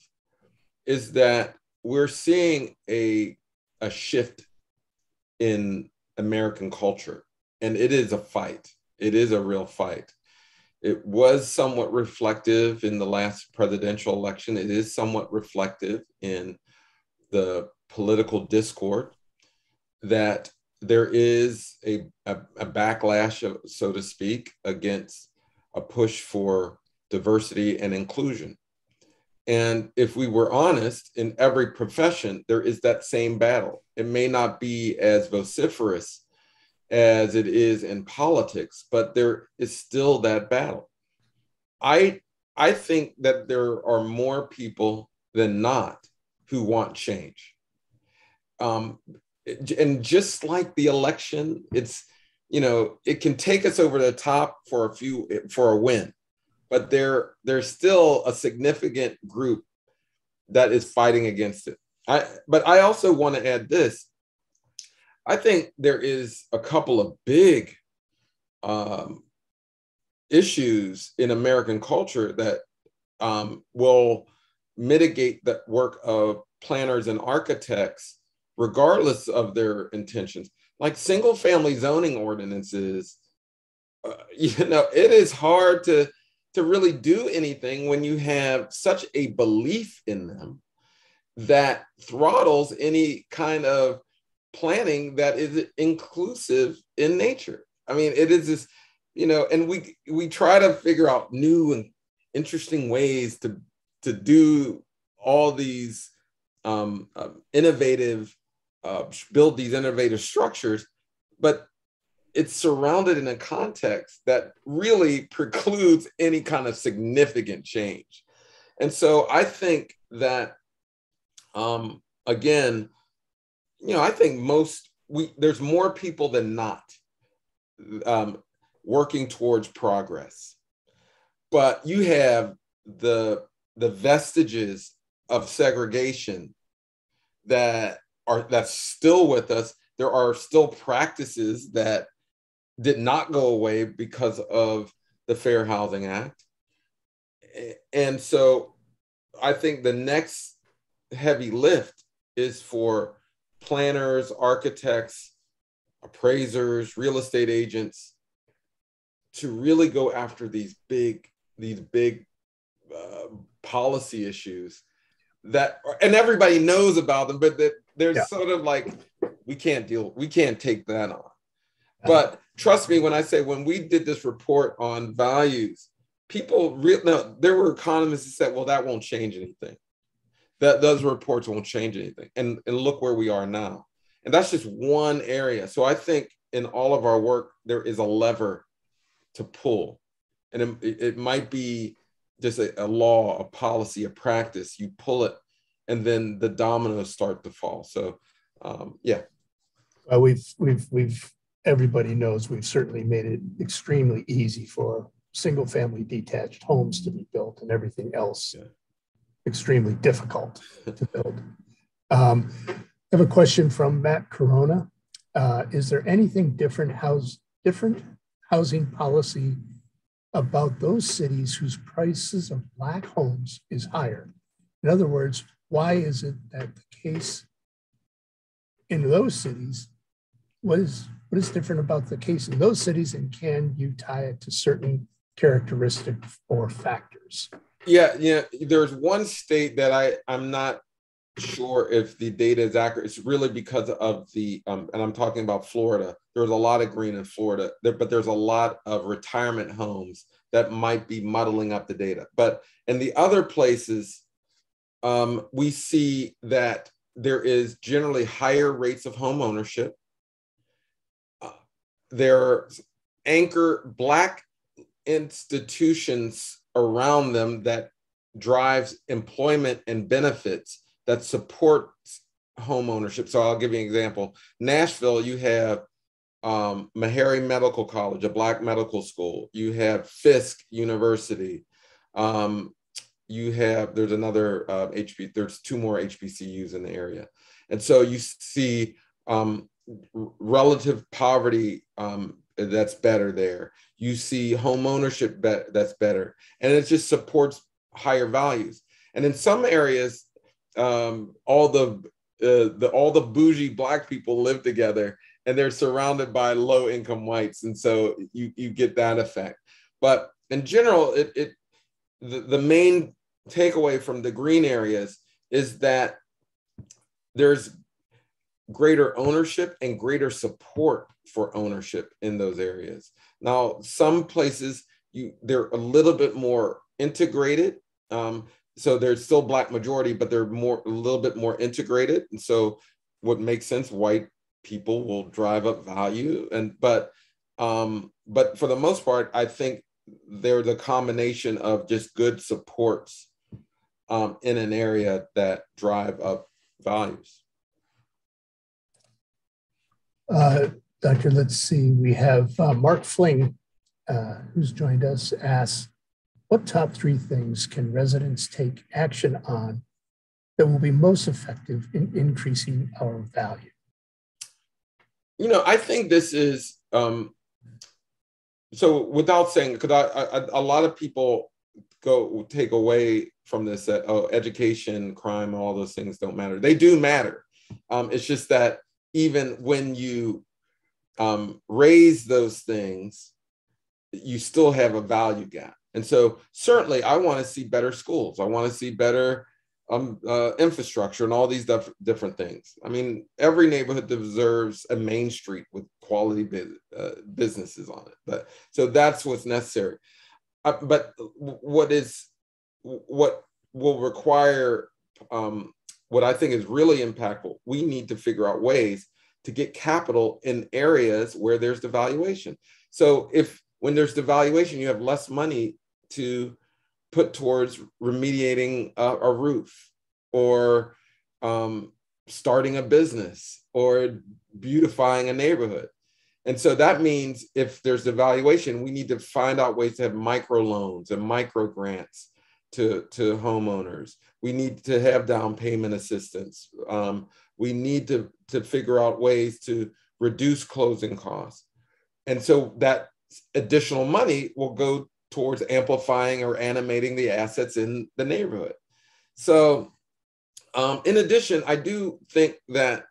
Speaker 3: is that we're seeing a shift in American culture, and it is a fight. It is a real fight. It was somewhat reflective in the last presidential election. It is somewhat reflective in the political discord, that there is a backlash, so to speak, against a push for diversity and inclusion. And if we were honest, in every profession, there is that same battle. It may not be as vociferous as it is in politics, but there is still that battle. I think that there are more people than not who want change. And just like the election, it's, it can take us over the top for a win, but there's still a significant group that is fighting against it. But I also want to add this. I think there is a couple of big issues in American culture that will mitigate the work of planners and architects, regardless of their intentions. Like single family zoning ordinances, it is hard to really do anything when you have such a belief in them that throttles any kind of planning that is inclusive in nature. I mean, it is this, and we try to figure out new and interesting ways to do all these innovative, build these innovative structures, but it's surrounded in a context that really precludes any kind of significant change. And so I think that, again, I think there's more people than not working towards progress. But you have the vestiges of segregation that's still with us. There are still practices that did not go away because of the Fair Housing Act. And so I think the next heavy lift is for planners, architects, appraisers, real estate agents to really go after these big policy issues that, and everybody knows about them, but that there's sort of like, we can't take that on. But trust me when I say, when we did this report on values, now, there were economists who said, well, that won't change anything. Those reports won't change anything. And look where we are now. And that's just one area. So I think in all of our work, there is a lever to pull. And it might be just a law, a policy, a practice. You pull it, and then the dominoes start to fall. So, yeah.
Speaker 5: Everybody knows we've certainly made it extremely easy for single-family detached homes to be built, and everything else extremely difficult to build. I have a question from Matt Corona. Is there anything different housing policy about those cities whose prices of Black homes is higher? In other words, why is it that the case in those cities, what is different about the case in those cities, and can you tie it to certain characteristics or factors?
Speaker 3: Yeah, there's one state that I'm not sure if the data is accurate. It's really because of the, and I'm talking about Florida. There's a lot of green in Florida, but there's a lot of retirement homes that might be muddling up the data. But in the other places, we see that there is generally higher rates of home ownership. There are anchor Black institutions around them that drives employment and benefits that supports home ownership. So I'll give you an example. Nashville, you have Meharry Medical College, a Black medical school. You have Fisk University. There's another there's two more HBCUs in the area. And so you see relative poverty that's better there. You see home ownership that's better. And it just supports higher values. And in some areas, all the bougie Black people live together, and they're surrounded by low income whites. And so you get that effect. But in general, the main takeaway from the green areas is that there's greater ownership and greater support for ownership in those areas. Now, some places they're a little bit more integrated. So there's still Black majority, but they're a little bit more integrated. And so what makes sense, white people will drive up value. But for the most part, I think they're the combination of just good supports in an area that drive up values.
Speaker 5: Doctor, let's see, we have Mark Fling, who's joined us, asks, what top 3 things can residents take action on that will be most effective in increasing our value?
Speaker 3: I think this is, so without saying, because a lot of people take away from this that, education, crime, all those things don't matter. They do matter. It's just that even when you raise those things, you still have a value gap. And so certainly I want to see better schools. I want to see better infrastructure and all these different things. I mean, every neighborhood deserves a main street with quality businesses on it. So that's what's necessary. But what will require, what I think is really impactful, we need to figure out ways to get capital in areas where there's devaluation. So when there's devaluation, you have less money to put towards remediating a roof or starting a business or beautifying a neighborhood. And so that means if there's devaluation, we need to find out ways to have microloans and micro grants to homeowners. We need to have down payment assistance. We need to figure out ways to reduce closing costs. And so that additional money will go towards amplifying or animating the assets in the neighborhood. So in addition, I do think that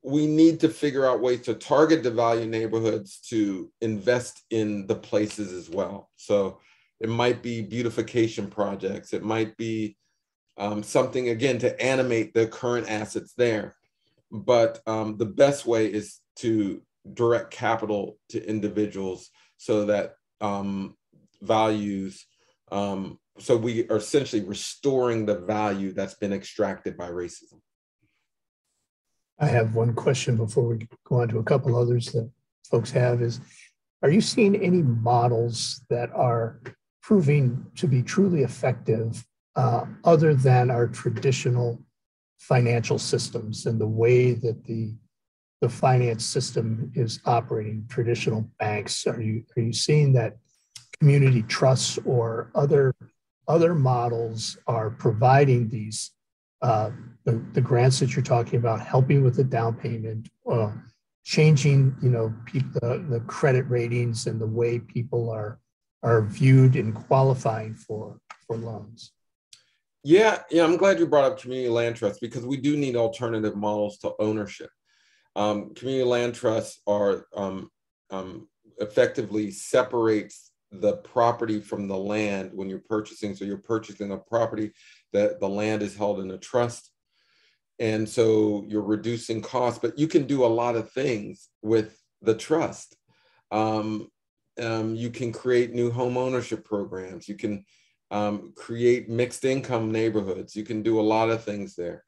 Speaker 3: we need to figure out ways to target devalued neighborhoods to invest in the places as well. So It might be beautification projects. It might be something, again, to animate the current assets there. But the best way is to direct capital to individuals so that values, so we are essentially restoring the value that's been extracted by racism.
Speaker 5: I have one question before we go on to a couple others that folks have is, are you seeing any models that are proving to be truly effective other than our traditional financial systems and the way that the finance system is operating, traditional banks? Are you seeing that community trusts or other models are providing these the grants that you're talking about, helping with the down payment, changing the credit ratings and the way people are viewed and qualifying for loans?
Speaker 3: Yeah, I'm glad you brought up community land trusts, because we do need alternative models to ownership. Community land trusts are effectively separates the property from the land when you're purchasing. So you're purchasing a property that the land is held in a trust. And so you're reducing costs, but you can do a lot of things with the trust. You can create new home ownership programs. You can create mixed income neighborhoods. You can do a lot of things there.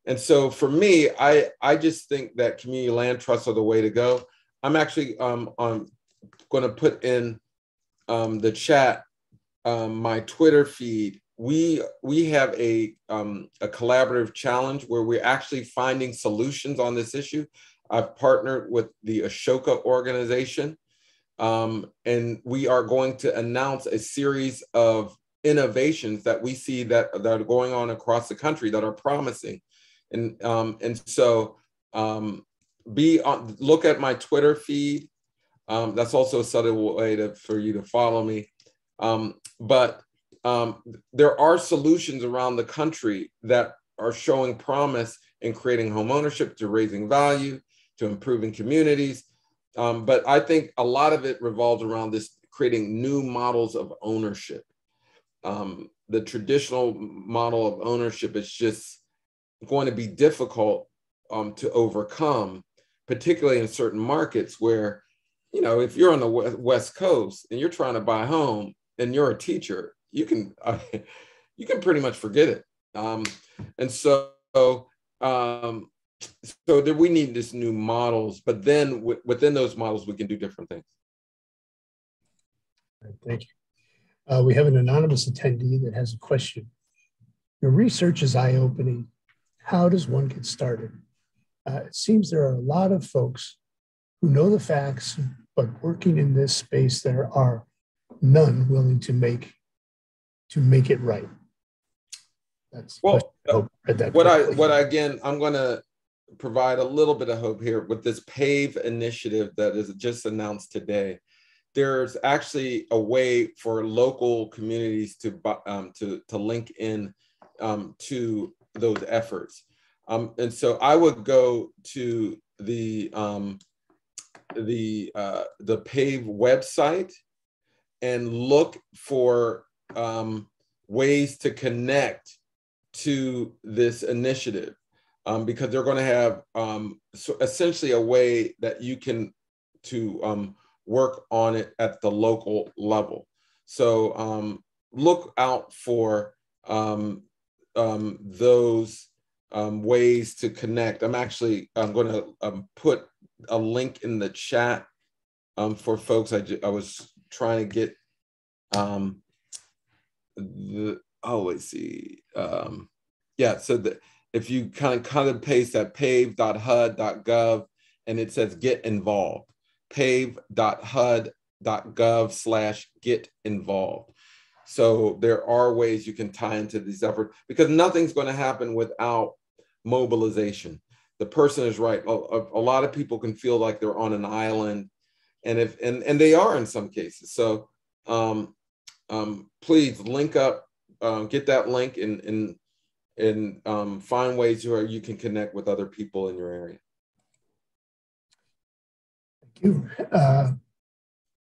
Speaker 3: And so for me, I just think that community land trusts are the way to go. I'm actually going to put in the chat my Twitter feed. We have a collaborative challenge where we're actually finding solutions on this issue. I've partnered with the Ashoka organization, and we are going to announce a series of innovations that we see that are going on across the country that are promising. And so look at my Twitter feed. That's also a subtle way for you to follow me. But there are solutions around the country that are showing promise in creating home ownership, to raising value, to improving communities. But I think a lot of it revolves around this creating new models of ownership. The traditional model of ownership is just going to be difficult to overcome, particularly in certain markets where, if you're on the West Coast and you're trying to buy a home and you're a teacher, you can pretty much forget it. And so that we need this new models, but then within those models, we can do different things.
Speaker 5: Thank you. We have an anonymous attendee that has a question. Your research is eye-opening. How does one get started? It seems there are a lot of folks who know the facts, but working in this space, there are none willing to make it right. That's
Speaker 3: well. Again, I'm going to provide a little bit of hope here with this PAVE initiative that is just announced today. There's actually a way for local communities to link in to those efforts. And so I would go to the PAVE website and look for ways to connect to this initiative, because they're going to have so essentially a way that you can work on it at the local level. So look out for those ways to connect. I'm going to put a link in the chat for folks. I was trying to get let's see. So if you kind of paste that pave.hud.gov and it says get involved, pave.hud.gov/get involved. So there are ways you can tie into these efforts, because nothing's going to happen without mobilization. The person is right. A lot of people can feel like they're on an island, and they are in some cases. So please link up, get that link, and find ways where you can connect with other people in your area.
Speaker 5: Thank you.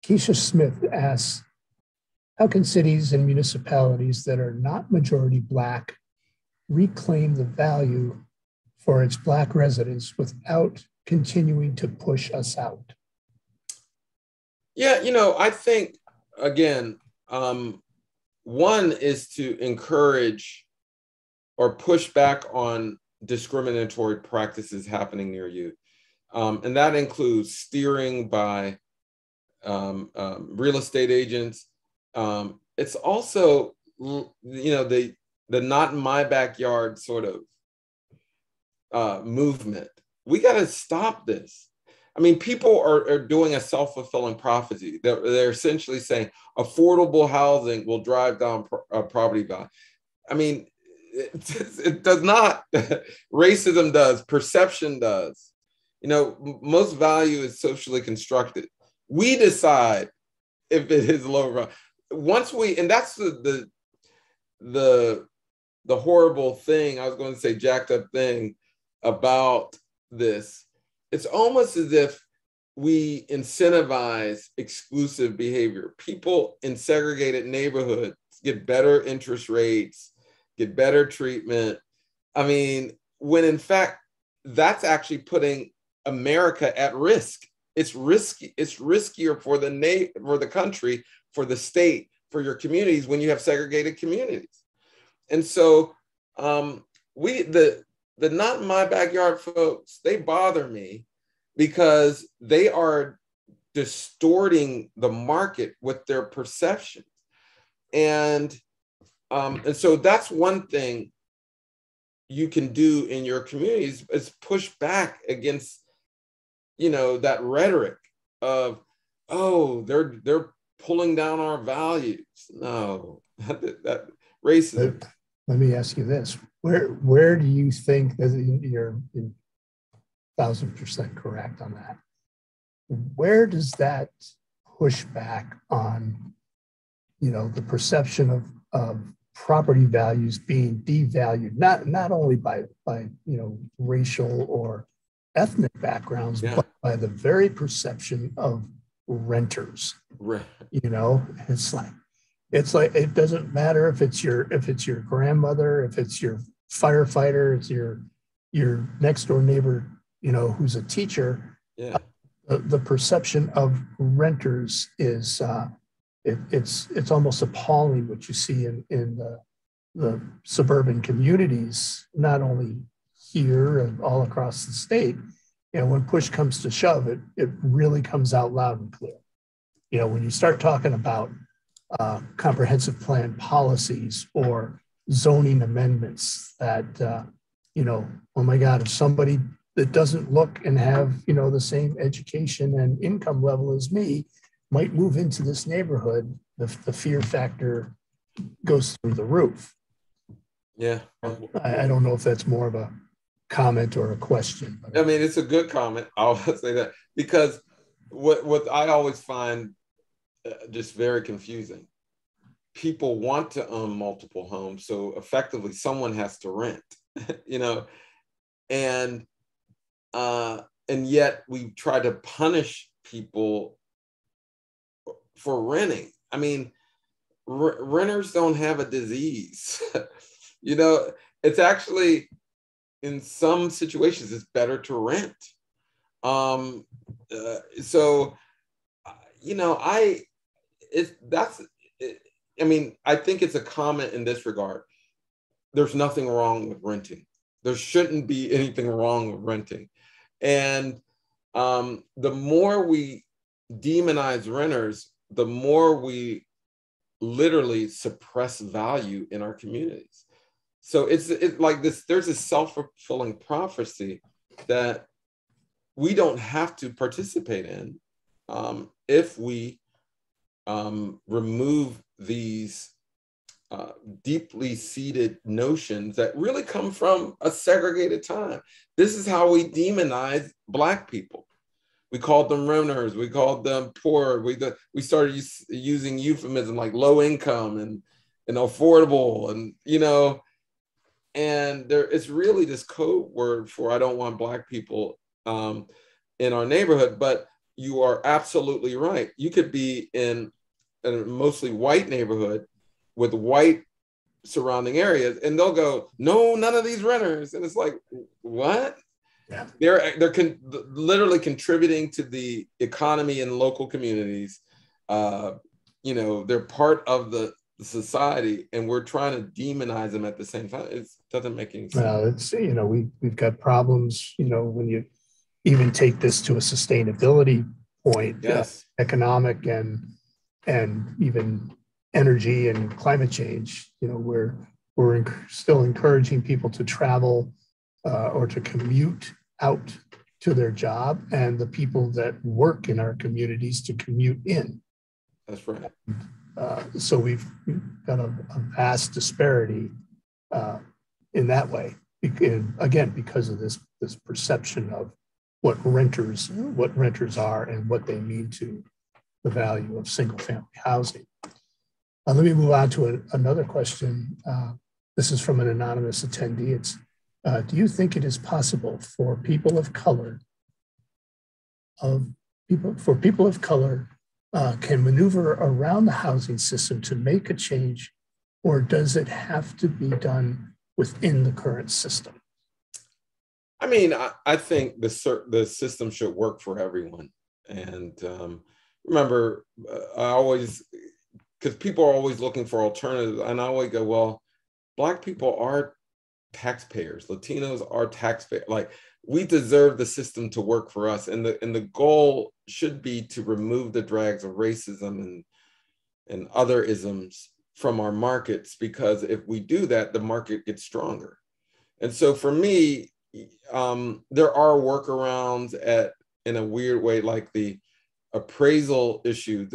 Speaker 5: Keisha Smith asks, How can cities and municipalities that are not majority Black reclaim the value for its Black residents without continuing to push us out?
Speaker 3: Yeah, I think, again, one is to encourage or push back on discriminatory practices happening near you. And that includes steering by real estate agents. It's also, the not in my backyard sort of movement. We got to stop this. I mean, people are doing a self-fulfilling prophecy. They're essentially saying affordable housing will drive down property value. I mean, it does not. Racism does. Perception does. Most value is socially constructed. We decide if it is low. Once we, and that's the horrible thing, I was going to say jacked up thing about this. It's almost as if we incentivize exclusive behavior. People in segregated neighborhoods get better interest rates, get better treatment. I mean, when in fact, that's actually putting America at risk. It's risky. It's riskier for the country, for the state, for your communities when you have segregated communities. And so the not in my backyard folks, they bother me because they are distorting the market with their perceptions. And so that's one thing you can do in your communities is push back against, that rhetoric of, oh, they're pulling down our values. No, that racism.
Speaker 5: Let me ask you this: where do you think that you're 1,000% correct on that? Where does that push back on, the perception of property values being devalued, not only by racial or ethnic backgrounds, but by the very perception of renters?
Speaker 3: Right.
Speaker 5: It's like it doesn't matter if it's your grandmother, if it's your firefighter, it's your next door neighbor, who's a teacher.
Speaker 3: Yeah.
Speaker 5: The perception of renters is it's almost appalling what you see in the suburban communities, not only here and all across the state. When push comes to shove, it really comes out loud and clear. When you start talking about comprehensive plan policies or zoning amendments that, oh my God, if somebody that doesn't look and have, the same education and income level as me might move into this neighborhood, the fear factor goes through the roof.
Speaker 3: Yeah.
Speaker 5: I don't know if that's more of a comment or a question.
Speaker 3: I mean, it's a good comment. I'll say that, because what I always find just very confusing, people want to own multiple homes, so effectively someone has to rent, and yet we try to punish people for renting. I mean, renters don't have a disease. It's actually, in some situations, it's better to rent. I think it's a comment in this regard. There's nothing wrong with renting. There shouldn't be anything wrong with renting. And the more we demonize renters, the more we literally suppress value in our communities. So it's like this, there's a self-fulfilling prophecy that we don't have to participate in if we remove these deeply seated notions that really come from a segregated time. This is how we demonize Black people. We called them renters, we called them poor, we started using euphemism like low income and affordable, and and it's really this code word for I don't want Black people in our neighborhood. But you are absolutely right. You could be in a mostly white neighborhood with white surrounding areas, and they'll go, no, none of these renters. And it's like, what? Yeah. They're literally contributing to the economy in local communities. You know, they're part of the society, and we're trying to demonize them at the same time. It doesn't make any sense.
Speaker 5: Well, it's, you know, we've got problems, you know, when you even take this to a sustainability point,
Speaker 3: yes,
Speaker 5: economic and even energy and climate change. You know, we're still encouraging people to travel or to commute out to their job, and the people that work in our communities to commute in.
Speaker 3: That's right.
Speaker 5: So we've got a vast disparity in that way. Again, because of this perception of what renters are and what they mean to the value of single family housing. Let me move on to another question. This is from an anonymous attendee. It's, do you think it is possible for people of color can maneuver around the housing system to make a change, or does it have to be done within the current system?
Speaker 3: I mean, I think the system should work for everyone. And remember, I always, because people are always looking for alternatives, and I always go, well, Black people are taxpayers, Latinos are taxpayers. Like, we deserve the system to work for us. And the goal should be to remove the drags of racism and other isms from our markets, because if we do that, the market gets stronger. And so for me, there are workarounds in a weird way, like the appraisal issue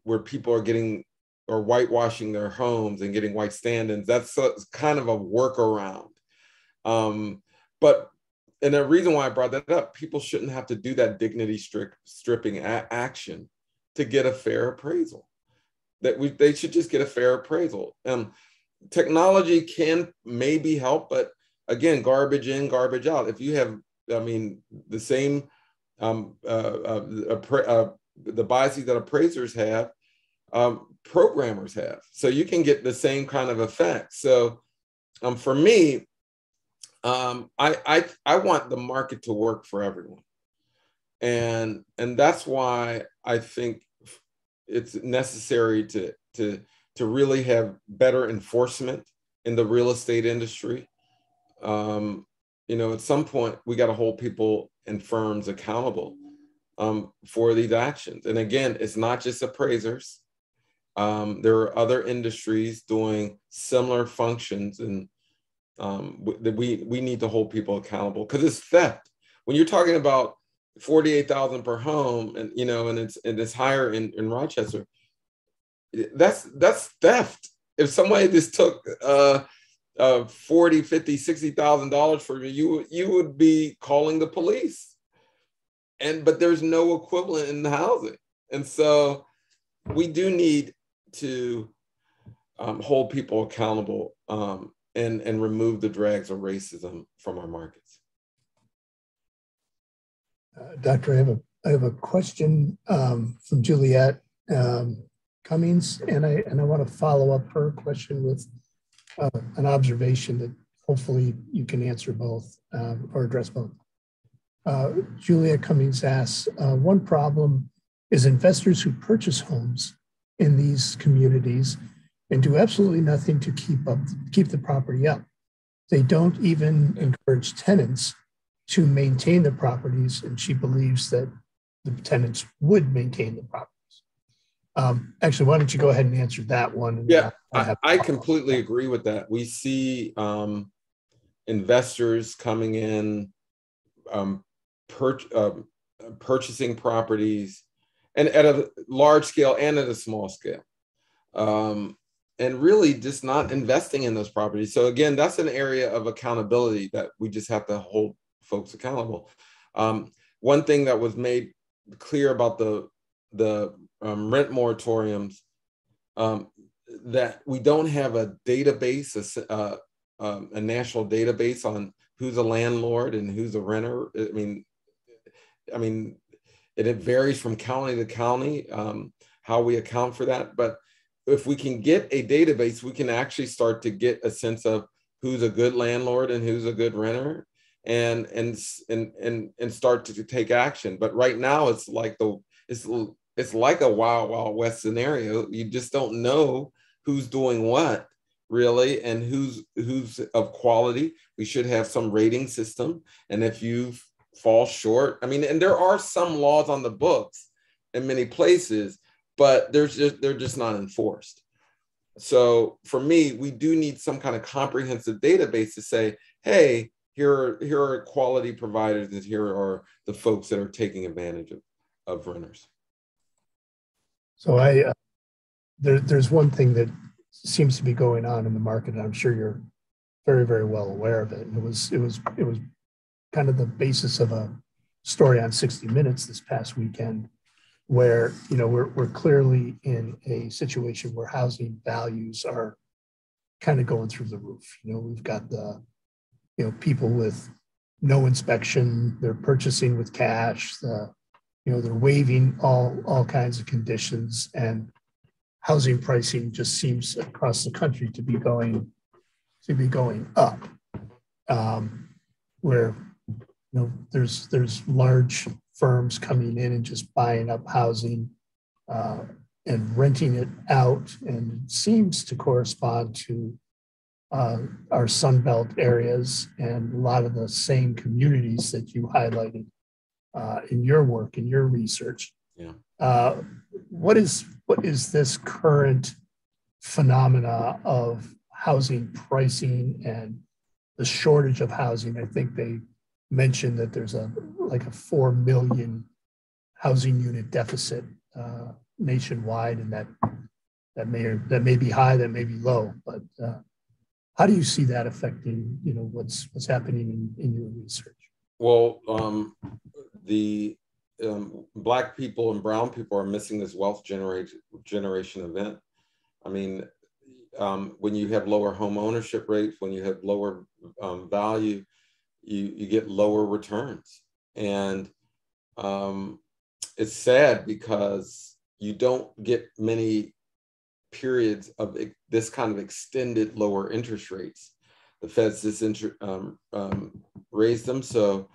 Speaker 3: where people are getting or whitewashing their homes and getting white stand-ins. That's kind of a workaround. And the reason why I brought that up, people shouldn't have to do that dignity stripping action to get a fair appraisal. They should just get a fair appraisal. Technology can maybe help, but again, garbage in, garbage out. If you have, I mean, the same the biases that appraisers have, programmers have. So you can get the same kind of effect. So for me, I want the market to work for everyone. And that's why I think it's necessary to really have better enforcement in the real estate industry. You know, at some point, we got to hold people and firms accountable for these actions. And again, it's not just appraisers. There are other industries doing similar functions, and we need to hold people accountable, because it's theft. When you're talking about $48,000 per home, and you know, and it's higher in Rochester, that's theft. If somebody just took $40,000, $50,000, $60,000 for you, you would be calling the police. But there's no equivalent in the housing, and so we do need to hold people accountable and remove the drags of racism from our markets.
Speaker 5: Doctor, I have a question from Juliet Cummings, and I want to follow up her question with an observation that hopefully you can answer both or address both. Juliet Cummings asks, one problem is investors who purchase homes in these communities and do absolutely nothing to keep the property up. They don't even encourage tenants to maintain the properties, and she believes that the tenants would maintain the properties. Actually, why don't you go ahead and answer that one?
Speaker 3: Yeah, I completely agree with that. We see investors coming in, purchasing properties, and at a large scale and at a small scale, and really just not investing in those properties. So again, that's an area of accountability that we just have to hold folks accountable. One thing that was made clear about the rent moratoriums, that we don't have a database, a national database on who's a landlord and who's a renter. I mean, it varies from county to county. how we account for that. But if we can get a database, we can actually start to get a sense of who's a good landlord and who's a good renter, and start to take action. But right now, it's like it's like a wild, wild west scenario. You just don't know who's doing what, really, and who's of quality. We should have some rating system. And if you fall short, I mean, and there are some laws on the books in many places, but they're just not enforced. So for me, we do need some kind of comprehensive database to say, hey, here are quality providers, and here are the folks that are taking advantage of renters.
Speaker 5: So there's one thing that seems to be going on in the market, and I'm sure you're very, very well aware of it. And it was kind of the basis of a story on 60 Minutes this past weekend, where we're clearly in a situation where housing values are kind of going through the roof. We've got the people with no inspection, they're purchasing with cash, they're waiving all kinds of conditions, and housing pricing just seems across the country to be going up. Where there's large firms coming in and just buying up housing and renting it out, and it seems to correspond to our Sunbelt areas and a lot of the same communities that you highlighted in your work, in your research.
Speaker 3: Yeah.
Speaker 5: What is this current phenomena of housing pricing and the shortage of housing? I think they mentioned that there's a 4 million housing unit deficit nationwide, and that may be high, that may be low, but how do you see that affecting what's happening in your research?
Speaker 3: Well, the Black people and brown people are missing this wealth generation event. I mean, when you have lower home ownership rates, when you have lower value, you get lower returns. And it's sad because you don't get many periods of this kind of extended lower interest rates. The Feds raised them, so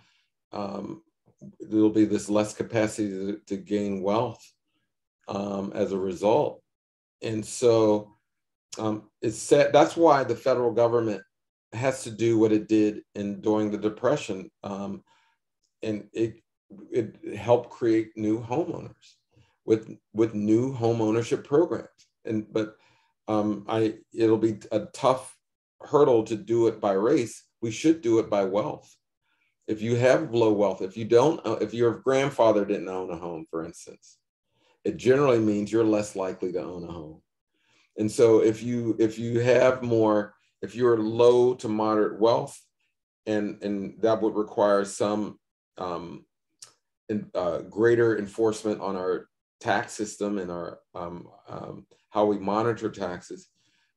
Speaker 3: there'll be this less capacity to gain wealth as a result. And so it's sad. That's why the federal government has to do what it did during the Depression, and it helped create new homeowners with new home ownership programs. But it'll be a tough hurdle to do it by race. We should do it by wealth. If you have low wealth, if your grandfather didn't own a home, for instance, it generally means you're less likely to own a home. And so if you're low to moderate wealth, and that would require some greater enforcement on our tax system and our how we monitor taxes,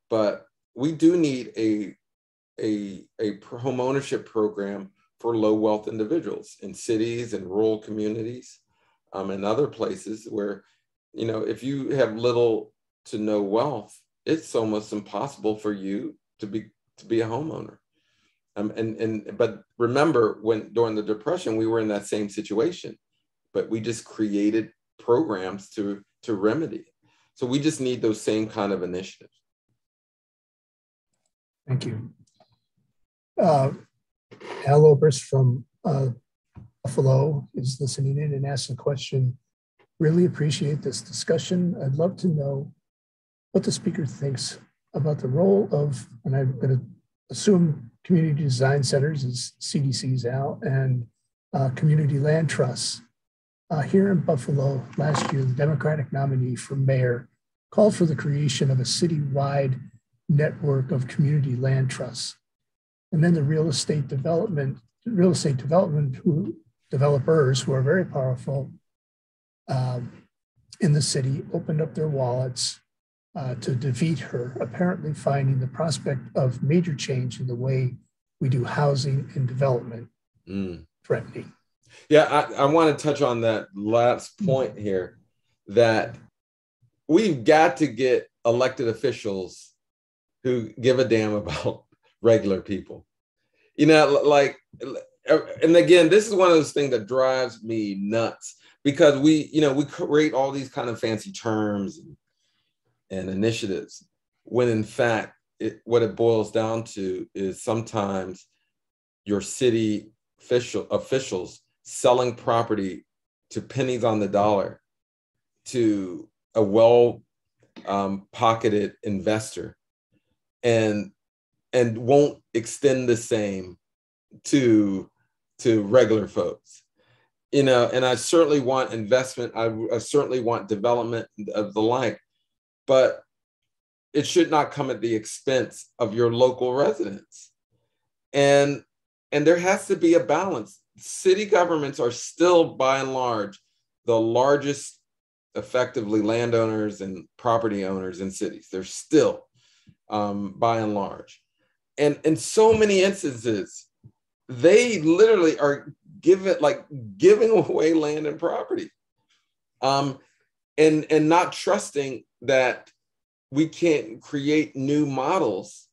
Speaker 3: but we do need a home ownership program for low wealth individuals in cities and rural communities, and other places where, if you have little to no wealth, it's almost impossible for you to be a homeowner. But remember, during the Depression, we were in that same situation, but we just created programs to remedy it. So we just need those same kind of initiatives.
Speaker 5: Thank you. Al Oberst from Buffalo is listening in and asking a question. Really appreciate this discussion. I'd love to know what the speaker thinks about the role of, and I'm going to assume community design centers is CDC's out, and community land trusts. Here in Buffalo last year, the Democratic nominee for mayor called for the creation of a citywide network of community land trusts. And then the real estate development developers who are very powerful in the city opened up their wallets to defeat her, apparently finding the prospect of major change in the way we do housing and development threatening.
Speaker 3: Yeah, I want to touch on that last point here, that we've got to get elected officials who give a damn about regular people. You know, like, and again, this is one of those things that drives me nuts, because we create all these kind of fancy terms and initiatives, when in fact, what it boils down to is sometimes your city officials selling property to pennies on the dollar to a well-pocketed investor, and won't extend the same to regular folks. You know, and I certainly want investment. I certainly want development of the like, but it should not come at the expense of your local residents. And there has to be a balance. City governments are still, by and large, the largest effectively landowners and property owners in cities. They're still, by and large. And in so many instances, they literally are giving away land and property, and not trusting that we can't create new models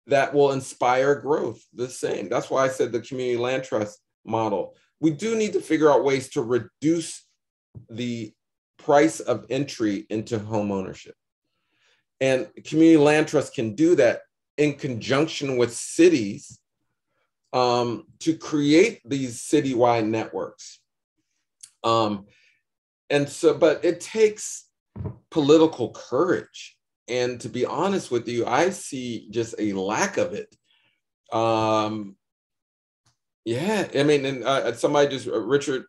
Speaker 3: that will inspire growth the same. That's why I said the community land trust model. We do need to figure out ways to reduce the price of entry into home ownership. And community land trust can do that in conjunction with cities, to create these citywide networks. But it takes political courage. And to be honest with you, I see just a lack of it. Yeah, I mean, and somebody just, Richard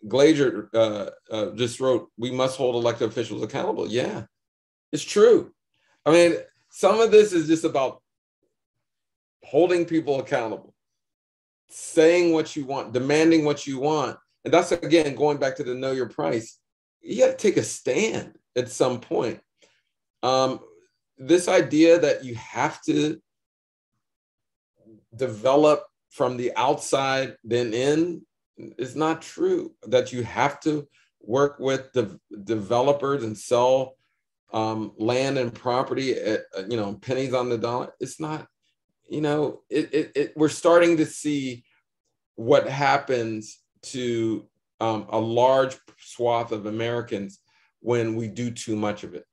Speaker 3: Glazier just wrote, "We must hold elected officials accountable." Yeah, it's true. I mean, some of this is just about holding people accountable, saying what you want, demanding what you want. And that's, again, going back to the know your price. You got to take a stand at some point. This idea that you have to develop from the outside then in is not true. That you have to work with the developers and sell land and property at pennies on the dollar. It's not. We're starting to see what happens to a large swath of Americans when we do too much of it.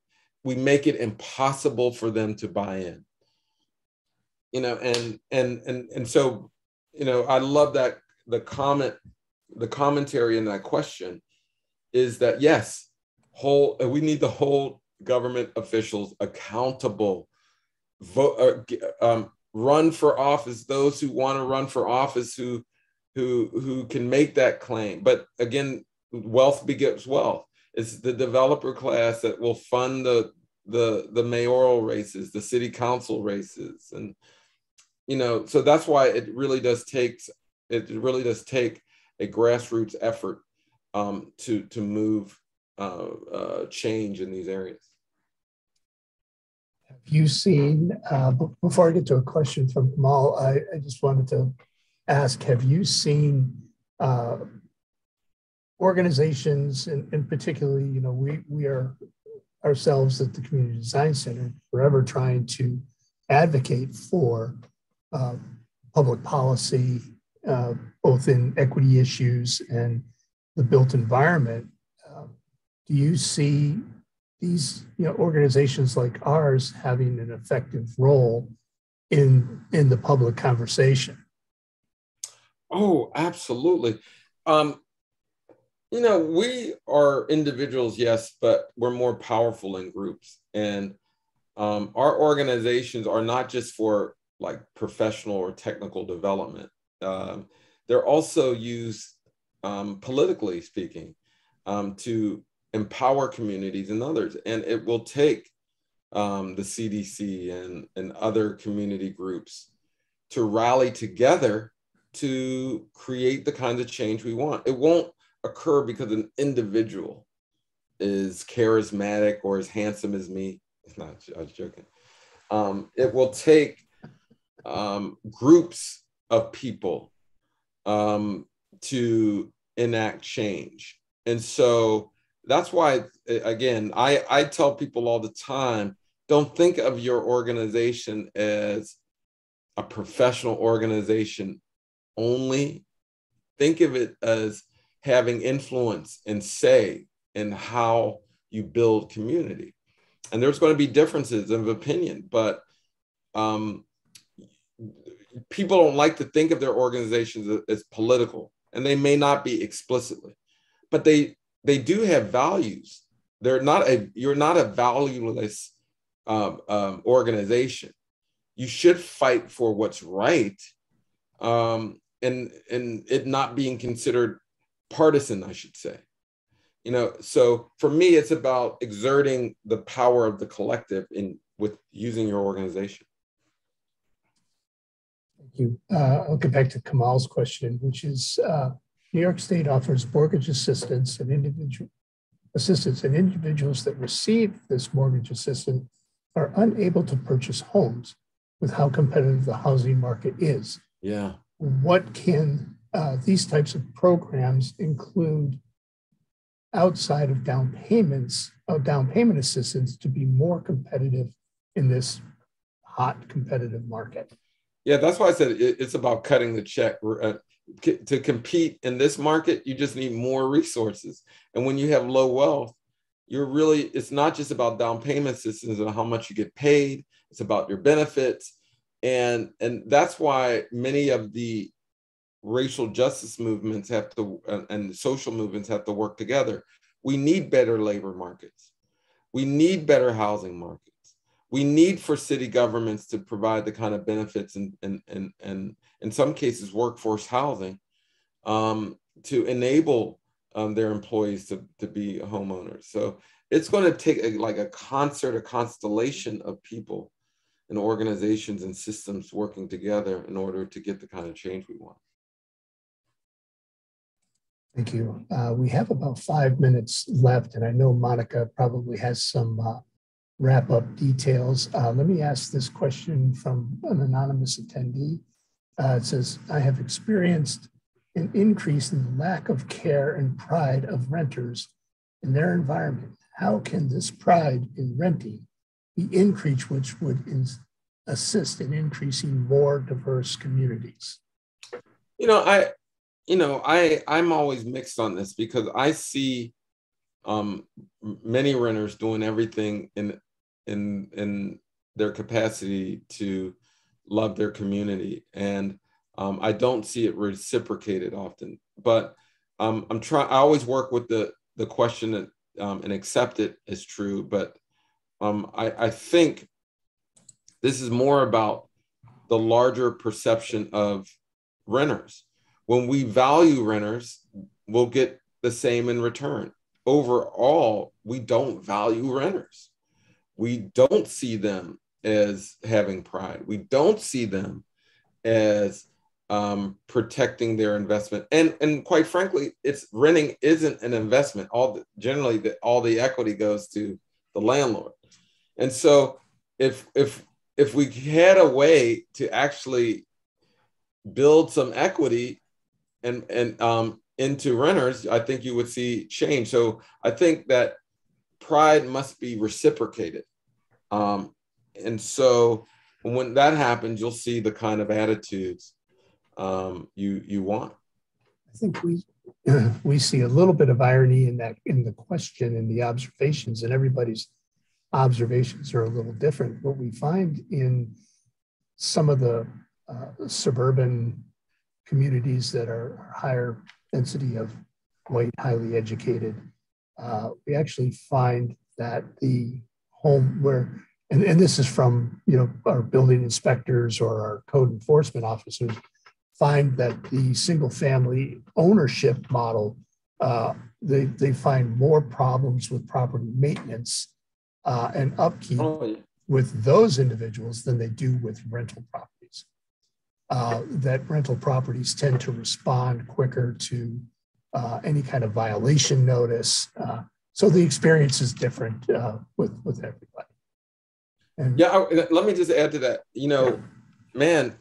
Speaker 3: We make it impossible for them to buy in. And so, I love that the commentary in that question is that, yes, we need to hold government officials accountable. Run for office, those who want to run for office, who can make that claim. But again, wealth begets wealth. It's the developer class that will fund the mayoral races, the city council races, and so that's why it really does take a grassroots effort to move change in these areas.
Speaker 5: Have you seen, before I get to a question from Kamal, I just wanted to ask, have you seen organizations, and particularly, we are ourselves at the Community Design Center forever trying to advocate for public policy, both in equity issues and the built environment. Do you see these organizations like ours having an effective role in the public conversation?
Speaker 3: Oh, absolutely. We are individuals, yes, but we're more powerful in groups. And our organizations are not just for like professional or technical development. They're also used, politically speaking, to empower communities and others. And it will take the CDC and other community groups to rally together to create the kinds of change we want. It won't occur because an individual is charismatic or as handsome as me. It's not, I was joking. It will take groups of people to enact change. And so that's why, again, I tell people all the time, don't think of your organization as a professional organization only. Think of it as having influence and say in how you build community. And there's going to be differences of opinion, but people don't like to think of their organizations as political, and they may not be explicitly, but they do have values. You're not a valueless organization. You should fight for what's right, and it not being considered partisan, I should say. You know, so for me, it's about exerting the power of the collective with using your organization.
Speaker 5: Thank you. I'll get back to Kamal's question, which is New York State offers mortgage assistance and individuals that receive this mortgage assistance are unable to purchase homes with how competitive the housing market is.
Speaker 3: Yeah.
Speaker 5: What can these types of programs include outside of down payment assistance to be more competitive in this hot competitive market?
Speaker 3: Yeah, that's why I said it's about cutting the check. To compete in this market, you just need more resources. And when you have low wealth, it's not just about down payment assistance and how much you get paid. It's about your benefits. And that's why many of the racial justice movements and social movements have to work together. We need better labor markets. We need better housing markets. We need for city governments to provide the kind of benefits and in some cases workforce housing to enable their employees to be homeowners. So it's going to take a constellation of people and organizations and systems working together in order to get the kind of change we want.
Speaker 5: Thank you. We have about 5 minutes left, and I know Monika probably has some wrap-up details. Let me ask this question from an anonymous attendee. It says, I have experienced an increase in the lack of care and pride of renters in their environment. How can this pride in renting be increased, which would assist in increasing more diverse communities?
Speaker 3: I'm always mixed on this because I see many renters doing everything in their capacity to love their community, and I don't see it reciprocated often. But I always work with the question that, and accept it as true. But I think this is more about the larger perception of renters. When we value renters, we'll get the same in return. Overall, we don't value renters. We don't see them as having pride. We don't see them as protecting their investment. And quite frankly, renting isn't an investment. Generally, all the equity goes to the landlord. And so if we had a way to actually build some equity and into renters, I think you would see change. So I think that pride must be reciprocated. And so when that happens, you'll see the kind of attitudes you want.
Speaker 5: I think we see a little bit of irony in the question and the observations, and everybody's observations are a little different. What we find in some of the suburban communities that are higher density of white, highly educated, we actually find that the home where, and this is from our building inspectors or our code enforcement officers, find that the single family ownership model, they find more problems with property maintenance and upkeep with those individuals than they do with rental properties. That rental properties tend to respond quicker to any kind of violation notice. So the experience is different with everybody. And
Speaker 3: let me just add to that. Man,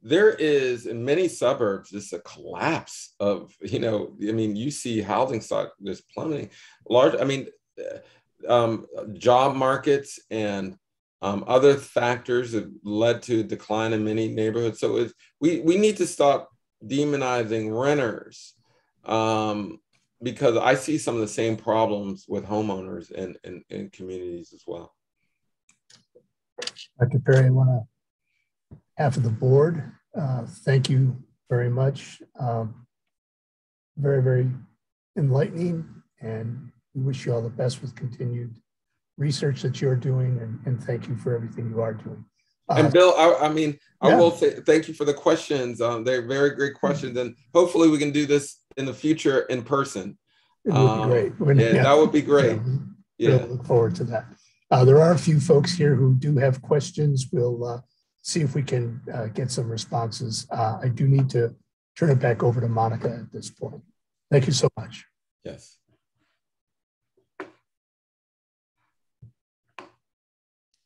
Speaker 3: there is in many suburbs just a collapse of, you know, I mean, you see housing stock just plummeting. Job markets and other factors have led to a decline in many neighborhoods. So we need to stop demonizing renters, because I see some of the same problems with homeowners in communities as well.
Speaker 5: Dr. Perry, I want to, on behalf of the board, thank you very much. Very, very enlightening, and we wish you all the best with continued research that you're doing, and thank you for everything you are doing.
Speaker 3: And Bill, I will say thank you for the questions. They're very great questions, and hopefully we can do this in the future in person.
Speaker 5: It would be great.
Speaker 3: That would be great.
Speaker 5: We'll look forward to that. There are a few folks here who do have questions. We'll see if we can get some responses. I do need to turn it back over to Monika at this point. Thank you so much.
Speaker 3: Yes.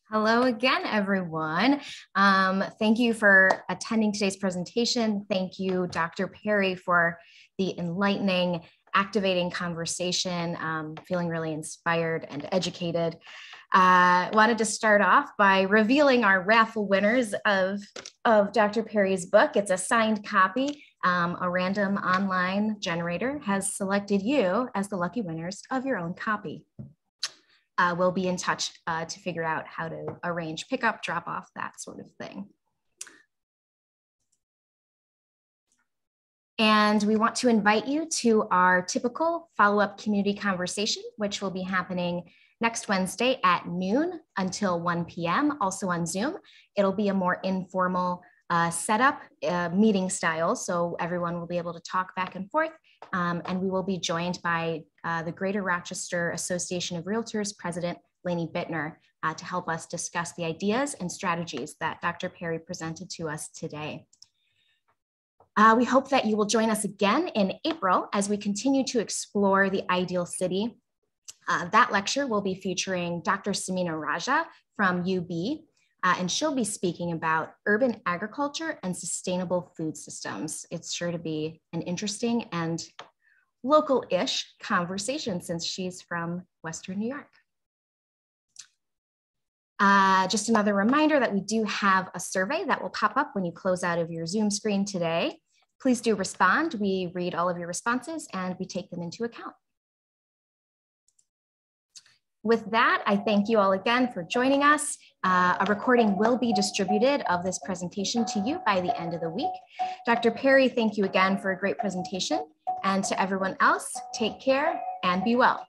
Speaker 1: Hello again, everyone. Thank you for attending today's presentation. Thank you, Dr. Perry, for the enlightening, activating conversation. Feeling really inspired and educated. Wanted to start off by revealing our raffle winners of Dr. Perry's book. It's a signed copy. A random online generator has selected you as the lucky winners of your own copy. We'll be in touch to figure out how to arrange pickup, drop off, that sort of thing. And we want to invite you to our typical follow-up community conversation, which will be happening next Wednesday at noon until 1 p.m., also on Zoom. It'll be a more informal setup, meeting style, so everyone will be able to talk back and forth. And we will be joined by the Greater Rochester Association of Realtors President Lainey Bittner to help us discuss the ideas and strategies that Dr. Perry presented to us today. We hope that you will join us again in April as we continue to explore the ideal city. That lecture will be featuring Dr. Samina Raja from UB, and she'll be speaking about urban agriculture and sustainable food systems. It's sure to be an interesting and local-ish conversation since she's from Western New York. Just another reminder that we do have a survey that will pop up when you close out of your Zoom screen today. Please do respond. We read all of your responses and we take them into account. With that, I thank you all again for joining us. A recording will be distributed of this presentation to you by the end of the week. Dr. Perry, thank you again for a great presentation. And to everyone else, take care and be well.